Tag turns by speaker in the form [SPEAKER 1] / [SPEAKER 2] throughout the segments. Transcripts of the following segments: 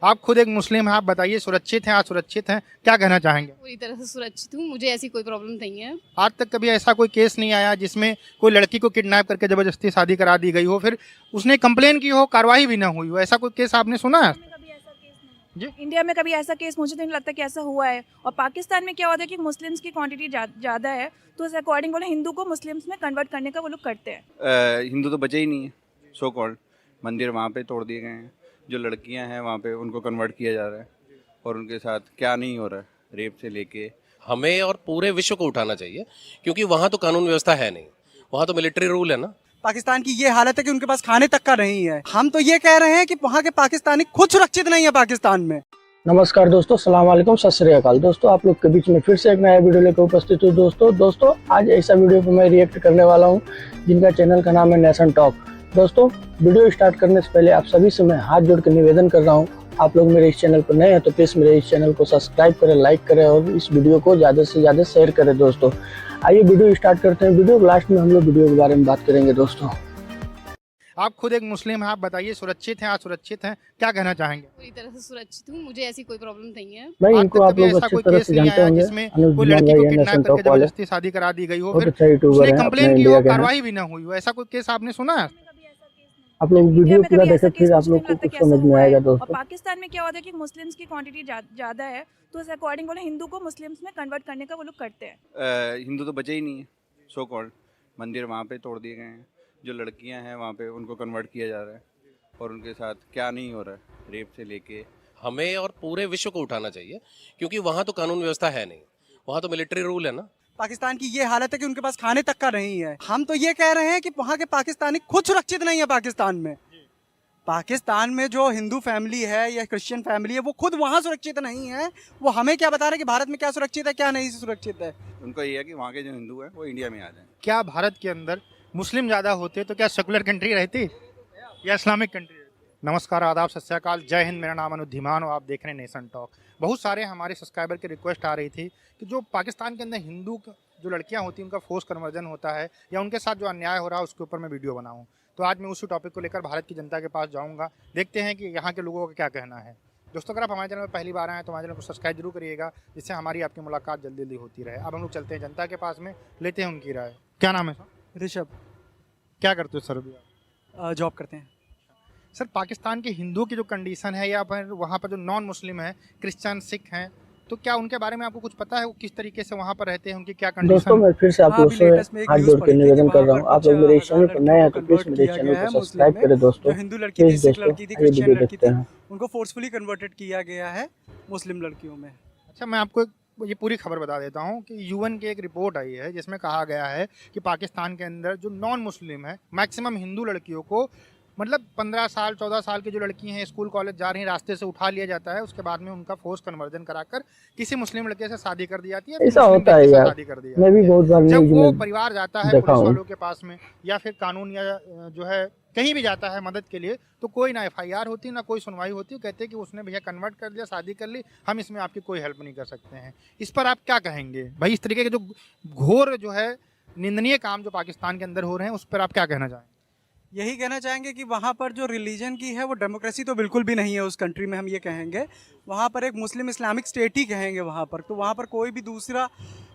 [SPEAKER 1] आप खुद एक मुस्लिम हैं, आप बताइए सुरक्षित हैं, असुरक्षित हैं, क्या कहना चाहेंगे?
[SPEAKER 2] पूरी तरह से सुरक्षित हूँ, मुझे ऐसी कोई प्रॉब्लम नहीं है।
[SPEAKER 1] आज तक कभी ऐसा कोई केस नहीं आया जिसमें कोई लड़की को किडनैप करके जबरदस्ती शादी करा दी गई हो, फिर उसने कंप्लेन की हो, कार्रवाई भी ना हुई हो, ऐसा कोई केस आपने सुना है? जी?
[SPEAKER 3] इंडिया में कभी ऐसा केस मुझे तो नहीं लगता कि ऐसा हुआ है। और पाकिस्तान में क्या होता है कि मुस्लिम्स की क्वांटिटी ज़्यादा है, तो उस अकॉर्डिंग वो हिंदू को मुस्लिम्स में कन्वर्ट करने का वो लोग करते हैं।
[SPEAKER 4] हिंदू तो बचे ही नहीं है। सो कॉल्ड मंदिर वहाँ पे तोड़ दिए गए हैं, जो लड़कियाँ हैं वहाँ पे उनको कन्वर्ट किया जा रहा है और उनके साथ क्या नहीं हो रहा है, रेप से लेके।
[SPEAKER 5] हमें और पूरे विश्व को उठाना चाहिए, क्योंकि वहाँ तो कानून व्यवस्था है नहीं, वहाँ तो मिलिट्री रूल है ना।
[SPEAKER 6] पाकिस्तान की ये हालत है कि उनके पास खाने तक का नहीं है। हम तो ये कह रहे हैं कि वहाँ के पाकिस्तानी खुद सुरक्षित नहीं है पाकिस्तान में।
[SPEAKER 7] नमस्कार दोस्तों, सलाम वालेकुम, सत श्री अकाल। दोस्तों आप लोग के बीच में फिर से एक नया वीडियो लेकर उपस्थित हूँ। दोस्तों आज ऐसा वीडियो पर मैं रिएक्ट करने वाला हूँ जिनका चैनल का नाम है नेशन टॉक। दोस्तों वीडियो स्टार्ट करने से पहले आप सभी से मैं हाथ जोड़ कर निवेदन कर रहा हूँ, आप लोग मेरे इस चैनल पर नए हैं तो प्लीज़ मेरे इस चैनल को सब्सक्राइब करें, लाइक करें और इस वीडियो को ज़्यादा से ज़्यादा शेयर करें। दोस्तों आइए वीडियो स्टार्ट करते हैं। वीडियो के लास्ट में हम लोग वीडियो के बारे में बात करेंगे। दोस्तों
[SPEAKER 1] आप खुद एक मुस्लिम हैं, आप बताइए सुरक्षित हैं, असुरक्षित हैं, क्या कहना चाहेंगे?
[SPEAKER 2] पूरी तरह से सुरक्षित हूँ, मुझे ऐसी कोई प्रॉब्लम नहीं है।
[SPEAKER 7] भाई
[SPEAKER 1] आज
[SPEAKER 7] इनको
[SPEAKER 1] तक
[SPEAKER 7] आप
[SPEAKER 1] कभी
[SPEAKER 7] लोग
[SPEAKER 1] ऐसा
[SPEAKER 7] अच्छी
[SPEAKER 1] कोई
[SPEAKER 7] तरह
[SPEAKER 1] केस
[SPEAKER 7] से
[SPEAKER 1] नहीं
[SPEAKER 7] जानते
[SPEAKER 1] आया
[SPEAKER 7] होंगे।
[SPEAKER 1] जिसमें
[SPEAKER 7] अनुज
[SPEAKER 1] कोई
[SPEAKER 7] धीमान
[SPEAKER 1] लड़की
[SPEAKER 7] भाई
[SPEAKER 1] को
[SPEAKER 7] है,
[SPEAKER 1] किडनैप
[SPEAKER 7] नेशन
[SPEAKER 1] करके
[SPEAKER 7] टॉक वाले,
[SPEAKER 1] जबरदस्ती शादी करा दी गई हो,
[SPEAKER 7] बहुत
[SPEAKER 1] फिर
[SPEAKER 7] अच्छा यूट्यूबर
[SPEAKER 1] उसने
[SPEAKER 7] है,
[SPEAKER 1] कंप्लेन
[SPEAKER 7] अपने
[SPEAKER 1] की हो,
[SPEAKER 7] इंडिया के हैं।
[SPEAKER 1] कार्रवाई भी ना हुई हो, ऐसा कोई केस आपने सुना है?
[SPEAKER 7] आप लोग
[SPEAKER 3] इंडिया
[SPEAKER 7] वीडियो
[SPEAKER 3] में
[SPEAKER 7] पूरा
[SPEAKER 3] कभी ऐसा
[SPEAKER 7] देखें
[SPEAKER 3] केस
[SPEAKER 7] फिर आप
[SPEAKER 3] मुझे
[SPEAKER 7] लोग
[SPEAKER 3] नहीं
[SPEAKER 7] को
[SPEAKER 3] लगता
[SPEAKER 7] कुछ
[SPEAKER 3] कि ऐसा
[SPEAKER 7] समझ में
[SPEAKER 3] हुआ है।
[SPEAKER 7] आएगा।
[SPEAKER 3] और
[SPEAKER 7] दोस्तों
[SPEAKER 3] पाकिस्तान में क्या होता है कि मुस्लिम्स की क्वांटिटी ज़्यादा है, तो उस अकॉर्डिंग वो हिंदू को मुस्लिम्स में कन्वर्ट करने का वो लोग करते हैं।
[SPEAKER 4] हिंदू तो बचे ही नहीं है। सो कॉल्ड मंदिर वहाँ पे तोड़ दिए गए हैं, जो लड़कियाँ हैं वहाँ पे उनको कन्वर्ट किया जा रहा है और उनके साथ क्या नहीं हो रहा है, रेप से लेके।
[SPEAKER 5] हमें और पूरे विश्व को उठाना चाहिए, क्योंकि वहाँ तो कानून व्यवस्था है नहीं, वहाँ तो मिलिट्री रूल है ना।
[SPEAKER 6] पाकिस्तान की ये हालत है कि उनके पास खाने तक का नहीं है। हम तो ये कह रहे हैं कि वहाँ के पाकिस्तानी खुद सुरक्षित नहीं है पाकिस्तान में। पाकिस्तान में जो हिंदू फैमिली है या क्रिश्चियन फैमिली है वो खुद वहाँ सुरक्षित नहीं है। वो हमें क्या बता रहे हैं कि भारत में क्या सुरक्षित है क्या नहीं सुरक्षित है।
[SPEAKER 4] उनको ये है कि वहाँ के जो हिंदू हैं वो इंडिया में आ जाएं।
[SPEAKER 1] क्या भारत के अंदर मुस्लिम ज़्यादा होते तो क्या सेकुलर कंट्री रहती या इस्लामिक कंट्री रहती? नमस्कार, आदाब, सत श्री अकाल, जय हिंद। मेरा नाम अनुज धीमान और आप देख रहे हैं नेशन टॉक। बहुत सारे हमारे सब्सक्राइबर की रिक्वेस्ट आ रही थी कि जो पाकिस्तान के अंदर हिंदू जो लड़कियां होती हैं उनका फोर्स कन्वर्जन होता है या उनके साथ जो अन्याय हो रहा है उसके ऊपर मैं वीडियो बनाऊं। तो आज मैं उसी टॉपिक को लेकर भारत की जनता के पास जाऊँगा, देखते हैं कि यहाँ के लोगों का क्या कहना है। दोस्तों अगर आप हमारे चैनल में पहली बार आए हैं तो हमारे चैनल को सब्सक्राइब जरूर करिएगा, जिससे हमारी आपकी मुलाकात जल्दी जल्दी होती रहे। अब हम लोग चलते हैं जनता के पास में, लेते हैं उनकी राय। क्या नाम है सर?
[SPEAKER 6] ऋषभ।
[SPEAKER 1] क्या करते हो सर अभी?
[SPEAKER 6] जॉब करते हैं
[SPEAKER 1] सर पाकिस्तान के हिंदुओं की जो कंडीशन है या फिर वहाँ पर जो नॉन मुस्लिम है, क्रिश्चियन, सिख हैं, तो क्या उनके बारे में आपको कुछ पता है? वो किस तरीके से वहाँ पर रहते हैं, उनकी क्या
[SPEAKER 7] दोस्तों
[SPEAKER 1] कंडीशन?
[SPEAKER 7] मैं फिर से आप
[SPEAKER 6] हाँ,
[SPEAKER 7] लोग
[SPEAKER 6] अभी
[SPEAKER 7] से
[SPEAKER 6] लेटेस्ट में एक
[SPEAKER 7] हाथ
[SPEAKER 6] न्यूज़
[SPEAKER 7] जोड़ के
[SPEAKER 6] पढ़ी थी कि
[SPEAKER 7] निवेदन कर
[SPEAKER 6] वहाँ
[SPEAKER 7] रहा
[SPEAKER 6] पर
[SPEAKER 7] हूँ, आप
[SPEAKER 6] कुछ
[SPEAKER 7] लोग मेरे इस चैनल पर
[SPEAKER 6] लड़कियों
[SPEAKER 7] नए हैं
[SPEAKER 6] को
[SPEAKER 7] तो प्लीज़
[SPEAKER 6] कन्वर्ट
[SPEAKER 7] मेरे
[SPEAKER 6] किया
[SPEAKER 7] चैनल
[SPEAKER 6] गया
[SPEAKER 7] को
[SPEAKER 6] है
[SPEAKER 7] सब्सक्राइब
[SPEAKER 6] मुस्लिम में।
[SPEAKER 7] करें। दोस्तों
[SPEAKER 6] जो हिंदू लड़की थी,
[SPEAKER 7] प्लीज़
[SPEAKER 6] सिख
[SPEAKER 7] दोस्तों
[SPEAKER 6] लड़की थी,
[SPEAKER 7] आइए
[SPEAKER 6] क्रिश्चियन
[SPEAKER 7] वीडियो
[SPEAKER 6] लड़की
[SPEAKER 7] देखते
[SPEAKER 6] थी,
[SPEAKER 7] हैं।
[SPEAKER 6] उनको फोर्सफुली कन्वर्टेड किया गया है मुस्लिम लड़कियों में।
[SPEAKER 1] अच्छा, मैं आपको ये पूरी खबर बता देता हूँ कि यूएन की एक रिपोर्ट आई है जिसमें कहा गया है कि पाकिस्तान के अंदर जो नॉन मुस्लिम है, मैक्सिमम हिंदू लड़कियों को, मतलब 15 साल 14 साल की जो लड़की हैं, स्कूल कॉलेज जा रही हैं, रास्ते से उठा लिया जाता है, उसके बाद में उनका फोर्स कन्वर्जन कराकर किसी मुस्लिम लड़के से शादी कर दी जाती है,
[SPEAKER 7] ऐसा
[SPEAKER 1] मुस्लिम
[SPEAKER 7] होता है
[SPEAKER 1] व्यक्ति से
[SPEAKER 7] यार,
[SPEAKER 1] शादी कर दी
[SPEAKER 7] मैं
[SPEAKER 1] जाती
[SPEAKER 7] भी
[SPEAKER 1] है।
[SPEAKER 7] बहुत बार
[SPEAKER 1] जब
[SPEAKER 7] न्यूज़
[SPEAKER 1] वो
[SPEAKER 7] में
[SPEAKER 1] परिवार जाता है
[SPEAKER 7] देखा
[SPEAKER 1] पुलिस
[SPEAKER 7] हूँ।
[SPEAKER 1] वालों के पास में या फिर कानून या जो है कहीं भी जाता है मदद के लिए, तो कोई ना एफआईआर होती, ना कोई सुनवाई होती। कहते हैं कि उसने भैया कन्वर्ट कर दिया, शादी कर ली, हम इसमें आपकी कोई हेल्प नहीं कर सकते हैं। इस पर आप क्या कहेंगे भाई? इस तरीके के जो घोर जो है निंदनीय काम जो पाकिस्तान के अंदर हो रहे हैं, उस पर आप क्या कहना चाहेंगे?
[SPEAKER 6] यही कहना चाहेंगे कि वहाँ पर जो रिलीजन की है वो डेमोक्रेसी तो बिल्कुल भी नहीं है उस कंट्री में। हम ये कहेंगे वहाँ पर एक मुस्लिम इस्लामिक स्टेट ही कहेंगे वहाँ पर, तो वहाँ पर कोई भी दूसरा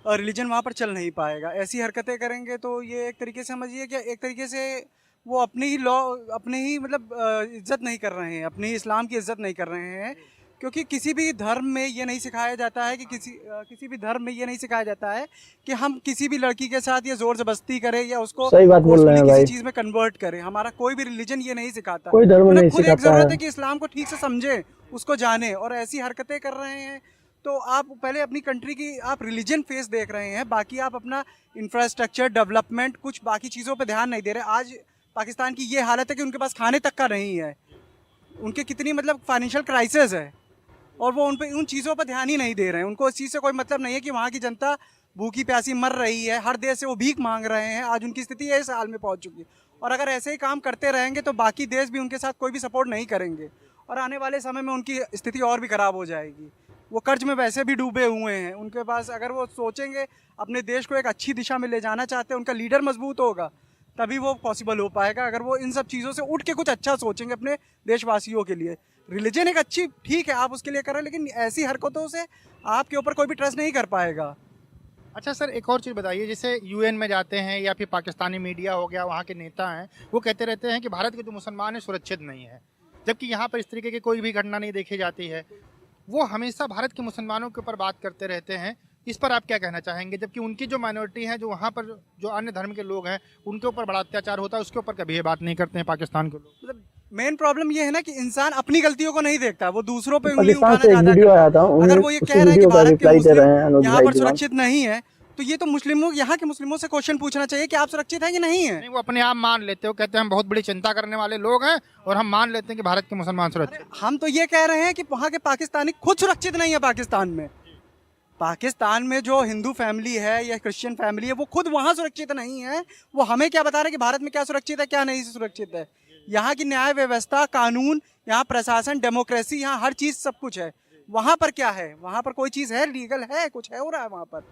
[SPEAKER 6] रिलीजन वहाँ पर चल नहीं पाएगा। ऐसी हरकतें करेंगे तो ये एक तरीके से समझिए कि एक तरीके से वो अपनी ही लॉ, अपने ही मतलब इज्जत नहीं कर रहे हैं, अपनी इस्लाम की इज्जत नहीं कर रहे हैं। क्योंकि किसी भी धर्म में ये नहीं सिखाया जाता है कि किसी भी धर्म में ये नहीं सिखाया जाता है कि हम किसी भी लड़की के साथ ये जोर जबरदस्ती करें या उसको
[SPEAKER 7] सही बात बोल रहे हैं
[SPEAKER 6] किसी
[SPEAKER 7] भाई,
[SPEAKER 6] चीज़ में कन्वर्ट करें। हमारा कोई भी रिलीजन ये नहीं सिखाता।
[SPEAKER 7] कोई धर्म
[SPEAKER 6] उन्हें
[SPEAKER 7] नहीं
[SPEAKER 6] खुद एक
[SPEAKER 7] सिखाता
[SPEAKER 6] ज़रूरत है
[SPEAKER 7] है।
[SPEAKER 6] कि इस्लाम को ठीक से समझे, उसको जाने, और ऐसी हरकतें कर रहे हैं। तो आप पहले अपनी कंट्री की आप रिलीजन फेस देख रहे हैं, बाकी आप अपना इंफ्रास्ट्रक्चर डेवलपमेंट कुछ बाकी चीज़ों पर ध्यान नहीं दे रहे। आज पाकिस्तान की ये हालत है कि उनके पास खाने तक का नहीं है, उनके कितनी मतलब फाइनेंशियल क्राइसिस है और वो उन चीज़ों पर ध्यान ही नहीं दे रहे हैं। उनको इस चीज़ से कोई मतलब नहीं है कि वहाँ की जनता भूखी प्यासी मर रही है, हर देश से वो भीख मांग रहे हैं। आज उनकी स्थिति इस हाल में पहुँच चुकी है और अगर ऐसे ही काम करते रहेंगे तो बाकी देश भी उनके साथ कोई भी सपोर्ट नहीं करेंगे और आने वाले समय में उनकी स्थिति और भी ख़राब हो जाएगी। वो कर्ज में वैसे भी डूबे हुए हैं, उनके पास अगर वो सोचेंगे अपने देश को एक अच्छी दिशा में ले जाना चाहते हैं, उनका लीडर मजबूत होगा तभी वो पॉसिबल हो पाएगा, अगर वो इन सब चीज़ों से उठ के कुछ अच्छा सोचेंगे अपने देशवासियों के लिए। रिलीजन एक अच्छी, ठीक है, आप उसके लिए करें, लेकिन ऐसी हरकतों से आपके ऊपर कोई भी ट्रस्ट नहीं कर पाएगा।
[SPEAKER 1] अच्छा सर, एक और चीज़ बताइए, जैसे यूएन में जाते हैं या फिर पाकिस्तानी मीडिया हो गया, वहाँ के नेता हैं, वो कहते रहते हैं कि भारत के जो मुसलमान हैं सुरक्षित नहीं है, जबकि यहाँ पर इस तरीके की कोई भी घटना नहीं देखी जाती है। वो हमेशा भारत के मुसलमानों के ऊपर बात करते रहते हैं। इस पर आप क्या कहना चाहेंगे, जबकि उनकी जो माइनॉरिटी है, जो वहाँ पर जो अन्य धर्म के लोग हैं, उनके ऊपर बड़ा अत्याचार होता है, उसके ऊपर कभी ये बात नहीं करते हैं पाकिस्तान के लोग।
[SPEAKER 6] मतलब मेन प्रॉब्लम ये है ना कि इंसान अपनी गलतियों को नहीं देखता, वो दूसरों पे उंगली
[SPEAKER 7] पाकिस्तान
[SPEAKER 6] उठाना
[SPEAKER 7] से एक
[SPEAKER 6] ज्यादा
[SPEAKER 7] वीडियो
[SPEAKER 6] करता
[SPEAKER 7] आया
[SPEAKER 6] है।
[SPEAKER 7] था,
[SPEAKER 6] अगर वो ये
[SPEAKER 7] उस
[SPEAKER 6] कह रहे हैं कि
[SPEAKER 7] वीडियो का
[SPEAKER 6] भारत के
[SPEAKER 7] रिप्लाई दे रहे हैं
[SPEAKER 6] मुस्लिम
[SPEAKER 7] अनुज
[SPEAKER 6] यहाँ
[SPEAKER 7] भाई
[SPEAKER 6] पर
[SPEAKER 7] दीवान।
[SPEAKER 6] सुरक्षित नहीं है, तो ये तो मुस्लिमों, यहाँ के मुस्लिमों से क्वेश्चन पूछना चाहिए कि आप सुरक्षित हैं कि नहीं है।
[SPEAKER 1] नहीं, वो अपने आप मान लेते हो, कहते हैं हम बहुत बड़ी चिंता करने वाले लोग हैं और हम मान लेते हैं कि भारत के मुसलमान सुरक्षित।
[SPEAKER 6] हम तो ये कह रहे हैं कि वहाँ के पाकिस्तानी खुद सुरक्षित नहीं है। पाकिस्तान में जो हिंदू फैमिली है या क्रिश्चियन फैमिली है, वो खुद वहाँ सुरक्षित नहीं है। वो हमें क्या बता रहे हैं कि भारत में क्या सुरक्षित है, क्या नहीं सुरक्षित है। यहाँ की न्याय व्यवस्था, कानून, यहाँ प्रशासन, डेमोक्रेसी, यहाँ हर चीज़ सब कुछ है। वहाँ पर क्या है, वहाँ पर कोई चीज़ है, लीगल है, कुछ है हो रहा है वहाँ पर।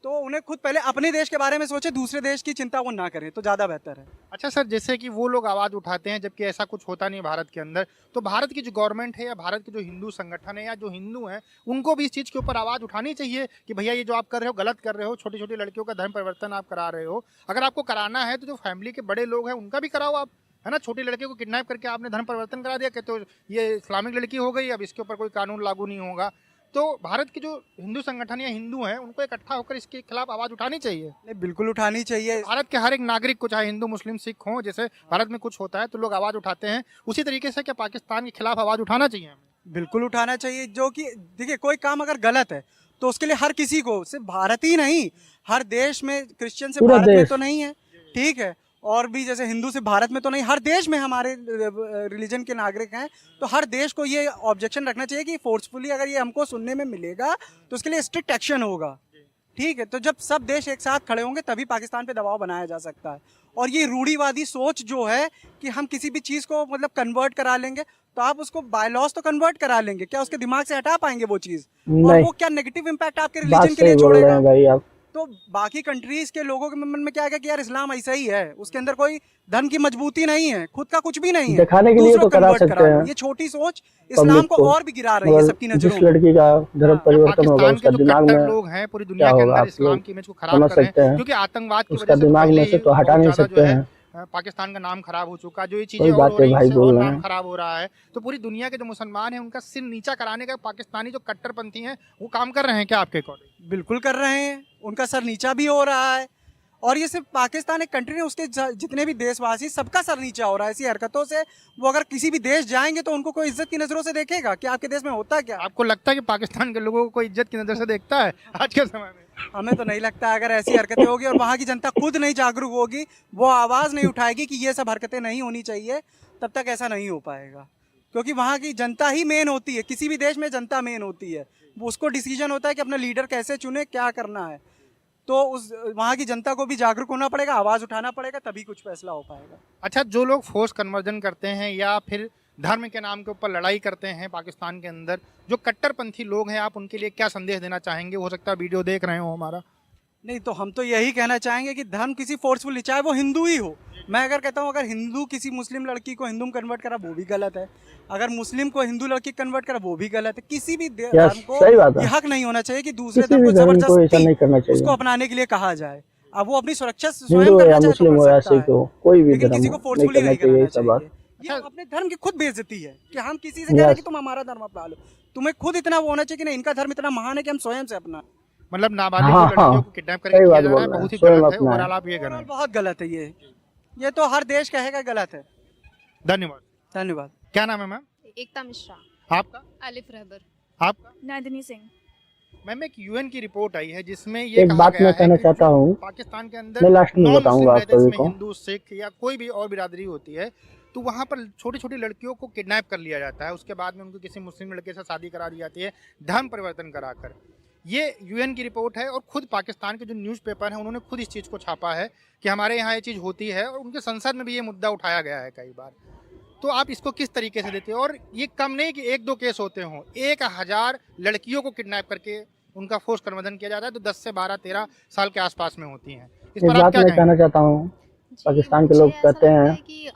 [SPEAKER 6] तो उन्हें खुद पहले अपने देश के बारे में सोचे, दूसरे देश की चिंता वो ना करें तो ज़्यादा बेहतर है।
[SPEAKER 1] अच्छा सर, जैसे कि वो लोग आवाज़ उठाते हैं जबकि ऐसा कुछ होता नहीं भारत के अंदर, तो भारत की जो गवर्नमेंट है या भारत के जो हिंदू संगठन है या जो हिंदू हैं, उनको भी इस चीज़ के ऊपर आवाज़ उठानी चाहिए कि भैया ये जो आप कर रहे हो गलत कर रहे हो, छोटी छोटी लड़कियों का धर्म परिवर्तन आप करा रहे हो। अगर आपको कराना है तो जो फैमिली के बड़े लोग हैं उनका भी कराओ आप, है ना। छोटी लड़की को किडनैप करके आपने धर्म परिवर्तन करा दिया, कहते हो ये इस्लामिक लड़की हो गई, अब इसके ऊपर कोई कानून लागू नहीं होगा। तो भारत के जो हिंदू संगठन या हिंदू हैं, उनको इकट्ठा होकर इसके खिलाफ आवाज़ उठानी चाहिए।
[SPEAKER 6] नहीं, बिल्कुल उठानी चाहिए।
[SPEAKER 1] भारत के हर एक नागरिक को, चाहे हिंदू मुस्लिम सिख हों, जैसे भारत में कुछ होता है तो लोग आवाज़ उठाते हैं, उसी तरीके से क्या पाकिस्तान के खिलाफ आवाज़ उठाना चाहिए हमें?
[SPEAKER 6] बिल्कुल उठाना चाहिए। जो कि देखिए, कोई काम अगर गलत है तो उसके लिए हर किसी को, सिर्फ भारत ही नहीं, हर देश में, क्रिश्चियन से
[SPEAKER 7] पूरा
[SPEAKER 6] भारत में
[SPEAKER 7] देश।
[SPEAKER 6] तो नहीं है, ठीक है, और भी जैसे हिंदू से भारत में तो नहीं, हर देश में हमारे रिलीजन के नागरिक हैं, तो हर देश को ये ऑब्जेक्शन रखना चाहिए कि फोर्सफुली अगर ये हमको सुनने में मिलेगा तो उसके लिए स्ट्रिक्ट एक्शन होगा, ठीक है। तो जब सब देश एक साथ खड़े होंगे तभी पाकिस्तान पे दबाव बनाया जा सकता है। और ये रूढ़िवादी सोच जो है कि हम किसी भी चीज़ को मतलब कन्वर्ट करा लेंगे, तो आप उसको बाय लॉस तो कन्वर्ट करा लेंगे, क्या उसके दिमाग से हटा पाएंगे वो चीज़? और
[SPEAKER 7] नहीं,
[SPEAKER 6] वो क्या नेगेटिव इम्पैक्ट आपके
[SPEAKER 7] बात
[SPEAKER 6] रिलीजन के लिए
[SPEAKER 7] सही बोल रहे
[SPEAKER 6] छोड़ेगा?
[SPEAKER 7] हैं भाई आप।
[SPEAKER 6] तो बाकी कंट्रीज के लोगों के मन में क्या है कि यार इस्लाम ऐसा ही है, उसके अंदर कोई धर्म की मजबूती नहीं है, खुद का कुछ भी नहीं है,
[SPEAKER 7] दिखाने के लिए
[SPEAKER 6] दूसरों
[SPEAKER 7] तो करा
[SPEAKER 6] convert
[SPEAKER 7] सकते
[SPEAKER 6] लो।
[SPEAKER 7] हैं
[SPEAKER 6] ये छोटी सोच इस्लाम
[SPEAKER 7] पब्लिक
[SPEAKER 6] को
[SPEAKER 7] को,
[SPEAKER 6] और भी गिरा रही है
[SPEAKER 7] मगर
[SPEAKER 6] सबकी नजरों
[SPEAKER 7] जिस
[SPEAKER 6] में।
[SPEAKER 7] लड़की का धर्म परिवर्तन होगा
[SPEAKER 1] पाकिस्तान
[SPEAKER 7] उसका
[SPEAKER 1] के जो
[SPEAKER 7] दिमाग
[SPEAKER 1] कट्टर
[SPEAKER 7] में
[SPEAKER 1] लोग हैं पूरी दुनिया
[SPEAKER 7] क्या
[SPEAKER 1] के
[SPEAKER 7] होगा,
[SPEAKER 1] अंदर
[SPEAKER 7] आप
[SPEAKER 1] इस्लाम
[SPEAKER 7] लोग
[SPEAKER 1] की इमेज को खराब
[SPEAKER 7] समझ
[SPEAKER 1] कर रहे
[SPEAKER 7] सकते
[SPEAKER 1] हैं,
[SPEAKER 7] हैं।
[SPEAKER 1] क्योंकि आतंकवाद की
[SPEAKER 7] उसका
[SPEAKER 1] वजह से
[SPEAKER 7] दिमाग में
[SPEAKER 1] पहले
[SPEAKER 7] से
[SPEAKER 1] ही
[SPEAKER 7] तो हटा
[SPEAKER 1] बहुत
[SPEAKER 7] नहीं
[SPEAKER 1] ज़्यादा जो
[SPEAKER 7] सकते
[SPEAKER 1] है,
[SPEAKER 7] हैं।
[SPEAKER 1] पाकिस्तान का नाम खराब हो चुका, जो ये
[SPEAKER 7] कोई
[SPEAKER 1] चीज़ें और
[SPEAKER 7] बात
[SPEAKER 1] हो
[SPEAKER 7] है
[SPEAKER 1] रही हैं
[SPEAKER 7] भाई,
[SPEAKER 1] इससे
[SPEAKER 7] बोल
[SPEAKER 1] और
[SPEAKER 7] रहे
[SPEAKER 1] नाम
[SPEAKER 7] हैं।
[SPEAKER 1] खराब हो रहा है। तो पूरी दुनिया के जो मुसलमान हैं उनका सिर नीचा कराने का पाकिस्तानी जो कट्टरपंथी हैं वो काम कर रहे हैं क्या आपके अकॉर्डिंग?
[SPEAKER 6] बिल्कुल कर रहे हैं, उनका सर नीचा भी हो रहा है। और ये सिर्फ पाकिस्तान एक कंट्री है, उसके जितने भी देशवासी सबका सर नीचा हो रहा है ऐसी हरकतों से। वो अगर किसी भी देश जाएंगे तो उनको कोई इज्जत की नज़रों से देखेगा कि आपके देश में होता क्या?
[SPEAKER 1] आपको लगता है कि पाकिस्तान के लोगों को कोई इज्जत की नज़र से देखता है आज के समय में?
[SPEAKER 6] हमें तो नहीं लगता। अगर ऐसी हरकतें होगी और वहाँ की जनता खुद नहीं जागरूक होगी, वो आवाज़ नहीं उठाएगी कि ये सब हरकतें नहीं होनी चाहिए, तब तक ऐसा नहीं हो पाएगा। क्योंकि वहाँ की जनता ही मेन होती है, किसी भी देश में जनता मेन होती है, उसको डिसीजन होता है कि अपना लीडर कैसे चुने, क्या करना है। तो उस वहाँ की जनता को भी जागरूक होना पड़ेगा, आवाज़ उठाना पड़ेगा, तभी कुछ फैसला हो पाएगा।
[SPEAKER 1] अच्छा, जो लोग फोर्स कन्वर्जन करते हैं या फिर धर्म के नाम के ऊपर लड़ाई करते हैं पाकिस्तान के अंदर, जो कट्टरपंथी लोग हैं, आप उनके लिए क्या संदेश देना चाहेंगे? हो सकता है वीडियो देख रहे हो हमारा।
[SPEAKER 6] नहीं, तो हम तो यही कहना चाहेंगे कि धर्म किसी फोर्सफुल, चाहे वो हिंदू ही हो। मैं अगर कहता हूँ अगर हिंदू किसी मुस्लिम लड़की को हिंदू में कन्वर्ट करा वो भी गलत है, अगर मुस्लिम को हिंदू लड़की कन्वर्ट करा वो भी गलत है। किसी भी धर्म को
[SPEAKER 7] सही बात है।
[SPEAKER 6] ये हक नहीं होना चाहिए कि दूसरे
[SPEAKER 7] किसी
[SPEAKER 6] धर्म
[SPEAKER 7] भी
[SPEAKER 6] को
[SPEAKER 7] धर्म को ऐसा नहीं करना
[SPEAKER 6] जबरदस्ती उसको
[SPEAKER 7] चाहिए,
[SPEAKER 6] अपनाने के लिए कहा जाए। अब वो अपनी सुरक्षा स्वयं
[SPEAKER 7] हिंदू हो
[SPEAKER 6] करना
[SPEAKER 7] या
[SPEAKER 6] चाहे तो
[SPEAKER 7] मुस्लिम हो
[SPEAKER 6] कर
[SPEAKER 7] या
[SPEAKER 6] सकता
[SPEAKER 7] सिख
[SPEAKER 6] है,
[SPEAKER 7] हो, कोई भी
[SPEAKER 6] लेकिन
[SPEAKER 7] धर्म
[SPEAKER 6] किसी को
[SPEAKER 7] नहीं
[SPEAKER 6] फोर्सफुली
[SPEAKER 7] करना
[SPEAKER 6] नहीं
[SPEAKER 7] चाहिए
[SPEAKER 6] कराना
[SPEAKER 7] ये सब बात।
[SPEAKER 6] चाहिए। ये अपने धर्म की खुद बेइज्जती है कि हम किसी से कह रहे हैं कि तुम हमारा धर्म अपना लो। तुम्हें खुद इतना वो होना चाहिए कि नहीं, इनका धर्म इतना महान है कि हम स्वयं से अपना।
[SPEAKER 1] मतलब नाबालिग
[SPEAKER 7] हाँ,
[SPEAKER 1] लड़कियों को किडनैप करके
[SPEAKER 7] सही
[SPEAKER 1] किया
[SPEAKER 7] बात
[SPEAKER 1] जा रहा
[SPEAKER 7] बोल
[SPEAKER 1] है,
[SPEAKER 7] रहे हैं,
[SPEAKER 1] बहुत ही
[SPEAKER 7] स्वयं
[SPEAKER 1] गलत है।
[SPEAKER 7] अपना है।
[SPEAKER 1] ओवरऑल आप ये कर रहे हैं।
[SPEAKER 6] बहुत गलत है ये तो हर देश कहेगा गलत है।
[SPEAKER 1] धन्यवाद।
[SPEAKER 6] धन्यवाद।
[SPEAKER 1] क्या नाम है मैम
[SPEAKER 2] एकता मिश्रा।
[SPEAKER 1] आपका?
[SPEAKER 2] आलिफ रहबर।
[SPEAKER 1] आपका?
[SPEAKER 3] नंदिनी सिंह।
[SPEAKER 1] मैम, एक यूएन की रिपोर्ट आई है जिसमें ये
[SPEAKER 7] एक
[SPEAKER 1] कहा
[SPEAKER 7] बात
[SPEAKER 1] गया
[SPEAKER 7] मैं
[SPEAKER 1] है
[SPEAKER 7] कहना
[SPEAKER 1] कि
[SPEAKER 7] चाहता
[SPEAKER 1] जो
[SPEAKER 7] हूँ,
[SPEAKER 1] पाकिस्तान के अंदर
[SPEAKER 7] मैं लास्ट में
[SPEAKER 1] नॉन
[SPEAKER 7] बताऊंगा
[SPEAKER 1] मुस्लिम
[SPEAKER 7] आप
[SPEAKER 1] रहते हैं,
[SPEAKER 7] सभी
[SPEAKER 1] इसमें
[SPEAKER 7] को।
[SPEAKER 1] हिंदू सिख या कोई भी और बिरादरी होती है, तो वहाँ पर छोटी छोटी लड़कियों को किडनैप कर लिया जाता है। उसके बाद में उनको किसी मुस्लिम लड़के से शादी करा दी जाती है धर्म परिवर्तन कराकर। ये यूएन की रिपोर्ट है और खुद पाकिस्तान के जो न्यूज़पेपर हैं उन्होंने खुद इस चीज़ को छापा है कि हमारे यहाँ ये चीज़ होती है, और उनके संसद में भी ये मुद्दा उठाया गया है कई बार। तो आप इसको किस तरीके से देते हो? और ये कम नहीं कि 1-2 केस होते हों, 1000 लड़कियों को किडनैप करके उनका फोर्स कन्वर्जन किया जाता है, तो 10 से 12-13 साल के आसपास में होती हैं। इस
[SPEAKER 7] एक
[SPEAKER 1] पर आप
[SPEAKER 7] बात
[SPEAKER 1] क्या
[SPEAKER 7] मैं
[SPEAKER 1] कहेंगे?
[SPEAKER 7] कहना चाहता हूँ
[SPEAKER 8] जी,
[SPEAKER 7] पाकिस्तान के
[SPEAKER 8] मुझे
[SPEAKER 7] लोग
[SPEAKER 8] ऐसा
[SPEAKER 7] कहते
[SPEAKER 8] लगता
[SPEAKER 7] हैं
[SPEAKER 8] है कि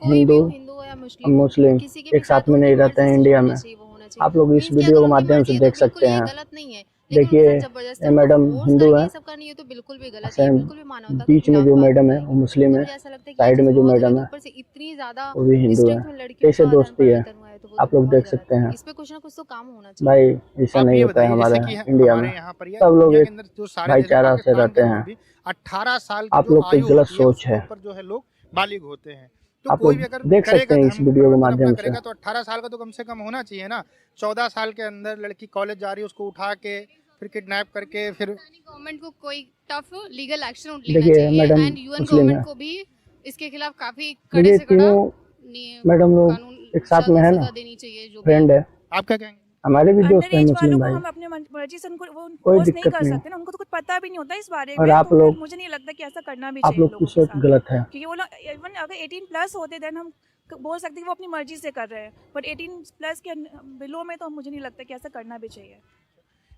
[SPEAKER 8] कोई भी
[SPEAKER 7] हिंदू
[SPEAKER 8] हो, हिंदू हो या मुस्लिम हो,
[SPEAKER 7] मुस्लिम
[SPEAKER 8] किसी के भी
[SPEAKER 7] एक साथ में
[SPEAKER 8] उनकी
[SPEAKER 7] नहीं रहते हैं
[SPEAKER 8] मर्जी से
[SPEAKER 7] इंडिया
[SPEAKER 8] जो
[SPEAKER 7] में।
[SPEAKER 8] होना चाहिए वो होना चाहिए।
[SPEAKER 7] आप लोग इस
[SPEAKER 8] मीन्स कि
[SPEAKER 7] वीडियो
[SPEAKER 8] अगर
[SPEAKER 7] के
[SPEAKER 8] उनकी
[SPEAKER 7] माध्यम
[SPEAKER 8] मर्जी
[SPEAKER 7] से
[SPEAKER 8] है तो
[SPEAKER 7] देख
[SPEAKER 8] बिल्कुल
[SPEAKER 7] सकते
[SPEAKER 8] ये
[SPEAKER 7] हैं।
[SPEAKER 8] गलत नहीं है, लेकिन उनके
[SPEAKER 7] देखिए
[SPEAKER 8] साथ जबरदस्ती
[SPEAKER 7] ये
[SPEAKER 8] उनको
[SPEAKER 7] मैडम
[SPEAKER 8] फोर्स
[SPEAKER 7] हिंदू
[SPEAKER 8] करके
[SPEAKER 7] है,
[SPEAKER 8] ये सब करनी है तो बिल्कुल भी गलत है,
[SPEAKER 7] ऐसे
[SPEAKER 8] ये बिल्कुल भी मानवता के
[SPEAKER 7] बीच में
[SPEAKER 8] खिलाफ
[SPEAKER 7] जो
[SPEAKER 8] बात
[SPEAKER 7] मैडम है
[SPEAKER 8] होगी।
[SPEAKER 7] वो मुस्लिम
[SPEAKER 8] तो
[SPEAKER 7] है,
[SPEAKER 8] मुझे ऐसा लगता है कि ये
[SPEAKER 7] साइड
[SPEAKER 8] चीज़
[SPEAKER 7] में जो
[SPEAKER 8] बहुत
[SPEAKER 7] मैडम
[SPEAKER 8] गलत है,
[SPEAKER 7] है
[SPEAKER 8] ऊपर से इतनी ज़्यादा
[SPEAKER 7] वो भी हिंदू है।
[SPEAKER 8] स्ट्रिक्ट में लड़कियों
[SPEAKER 7] कैसे
[SPEAKER 8] का आदान
[SPEAKER 7] दोस्ती है,
[SPEAKER 8] प्रवर्तन हुआ है, तो वो तो
[SPEAKER 7] आप लोग
[SPEAKER 8] बहुत
[SPEAKER 7] देख
[SPEAKER 8] गलत
[SPEAKER 7] सकते
[SPEAKER 8] है।
[SPEAKER 7] हैं।
[SPEAKER 8] इस पे कुछ ना कुछ तो काम होना
[SPEAKER 7] भाई
[SPEAKER 8] चाहिए।
[SPEAKER 7] ऐसा
[SPEAKER 1] आप
[SPEAKER 7] नहीं
[SPEAKER 1] ये
[SPEAKER 7] होता है
[SPEAKER 1] बताइए
[SPEAKER 7] हमारे
[SPEAKER 1] जैसे कि
[SPEAKER 7] इंडिया में,
[SPEAKER 1] हमारे यहाँ पर या
[SPEAKER 7] सब लोग
[SPEAKER 1] इंडिया के
[SPEAKER 7] एक
[SPEAKER 1] अंदर जो सारे जैसे
[SPEAKER 7] भाईचारा से
[SPEAKER 1] पाकिस्तान के
[SPEAKER 7] रहते
[SPEAKER 1] अंदर
[SPEAKER 7] हैं।
[SPEAKER 1] भी 18 साल की
[SPEAKER 7] आप
[SPEAKER 1] जो
[SPEAKER 7] लोग की
[SPEAKER 1] आयु
[SPEAKER 7] गलत
[SPEAKER 1] होती है
[SPEAKER 7] सोच
[SPEAKER 1] उसके
[SPEAKER 7] है,
[SPEAKER 1] ऊपर जो है लोग बालिग होते हैं। तो
[SPEAKER 7] आप
[SPEAKER 1] कोई
[SPEAKER 7] लोग
[SPEAKER 1] भी अगर
[SPEAKER 7] देख सकते
[SPEAKER 1] करेगा
[SPEAKER 7] हैं इस
[SPEAKER 1] धर्म
[SPEAKER 7] वीडियो के
[SPEAKER 1] परिवर्तन अपना
[SPEAKER 7] माध्यम से।
[SPEAKER 1] करेगा तो 18 साल का तो कम से कम होना चाहिए ना। 14 साल के अंदर लड़की कॉलेज जा रही है उसको उठा के फिर किडनैप करके फिर
[SPEAKER 2] गवर्नमेंट को कोई टफ लीगल एक्शन लेना
[SPEAKER 7] देखिए
[SPEAKER 2] चाहिए
[SPEAKER 7] मैडम
[SPEAKER 2] एंड यूएन
[SPEAKER 7] मुस्लिम है,
[SPEAKER 2] गवर्नमेंट को भी इसके खिलाफ काफी कड़े
[SPEAKER 7] देखिए
[SPEAKER 2] से कड़ा
[SPEAKER 7] तीनों मैडम लोग
[SPEAKER 2] कानून
[SPEAKER 7] एक साथ में है ना,
[SPEAKER 2] सजा देनी चाहिए जो भी
[SPEAKER 7] फ्रेंड है,
[SPEAKER 1] आप क्या कहेंगे?
[SPEAKER 7] हमारे भी दोस्त
[SPEAKER 3] अंडर
[SPEAKER 7] हैं
[SPEAKER 3] एज
[SPEAKER 7] मुस्लिम
[SPEAKER 3] वालों को
[SPEAKER 7] भाई,
[SPEAKER 3] हम अपने मर्जी से उनको वो
[SPEAKER 7] कोई
[SPEAKER 3] फोर्स नहीं
[SPEAKER 7] दिक्कत
[SPEAKER 3] कर
[SPEAKER 7] नहीं।
[SPEAKER 3] सकते ना, उनको तो कुछ पता भी नहीं होता इस बारे
[SPEAKER 7] और
[SPEAKER 3] में,
[SPEAKER 7] आप
[SPEAKER 3] तो फिर
[SPEAKER 7] लोग
[SPEAKER 3] मुझे नहीं लगता कि ऐसा करना भी
[SPEAKER 7] आप
[SPEAKER 3] चाहिए
[SPEAKER 7] लोग की
[SPEAKER 3] लोगों के
[SPEAKER 7] सोच
[SPEAKER 3] साथ।
[SPEAKER 7] गलत है।
[SPEAKER 3] क्योंकि वो लोग इवन अगर 18 प्लस होते देन हम बोल सकते हैं कि वो अपनी मर्जी से कर रहे हैं, बट 18 प्लस के बिलो में तो मुझे नहीं लगता कि ऐसा करना भी चाहिए।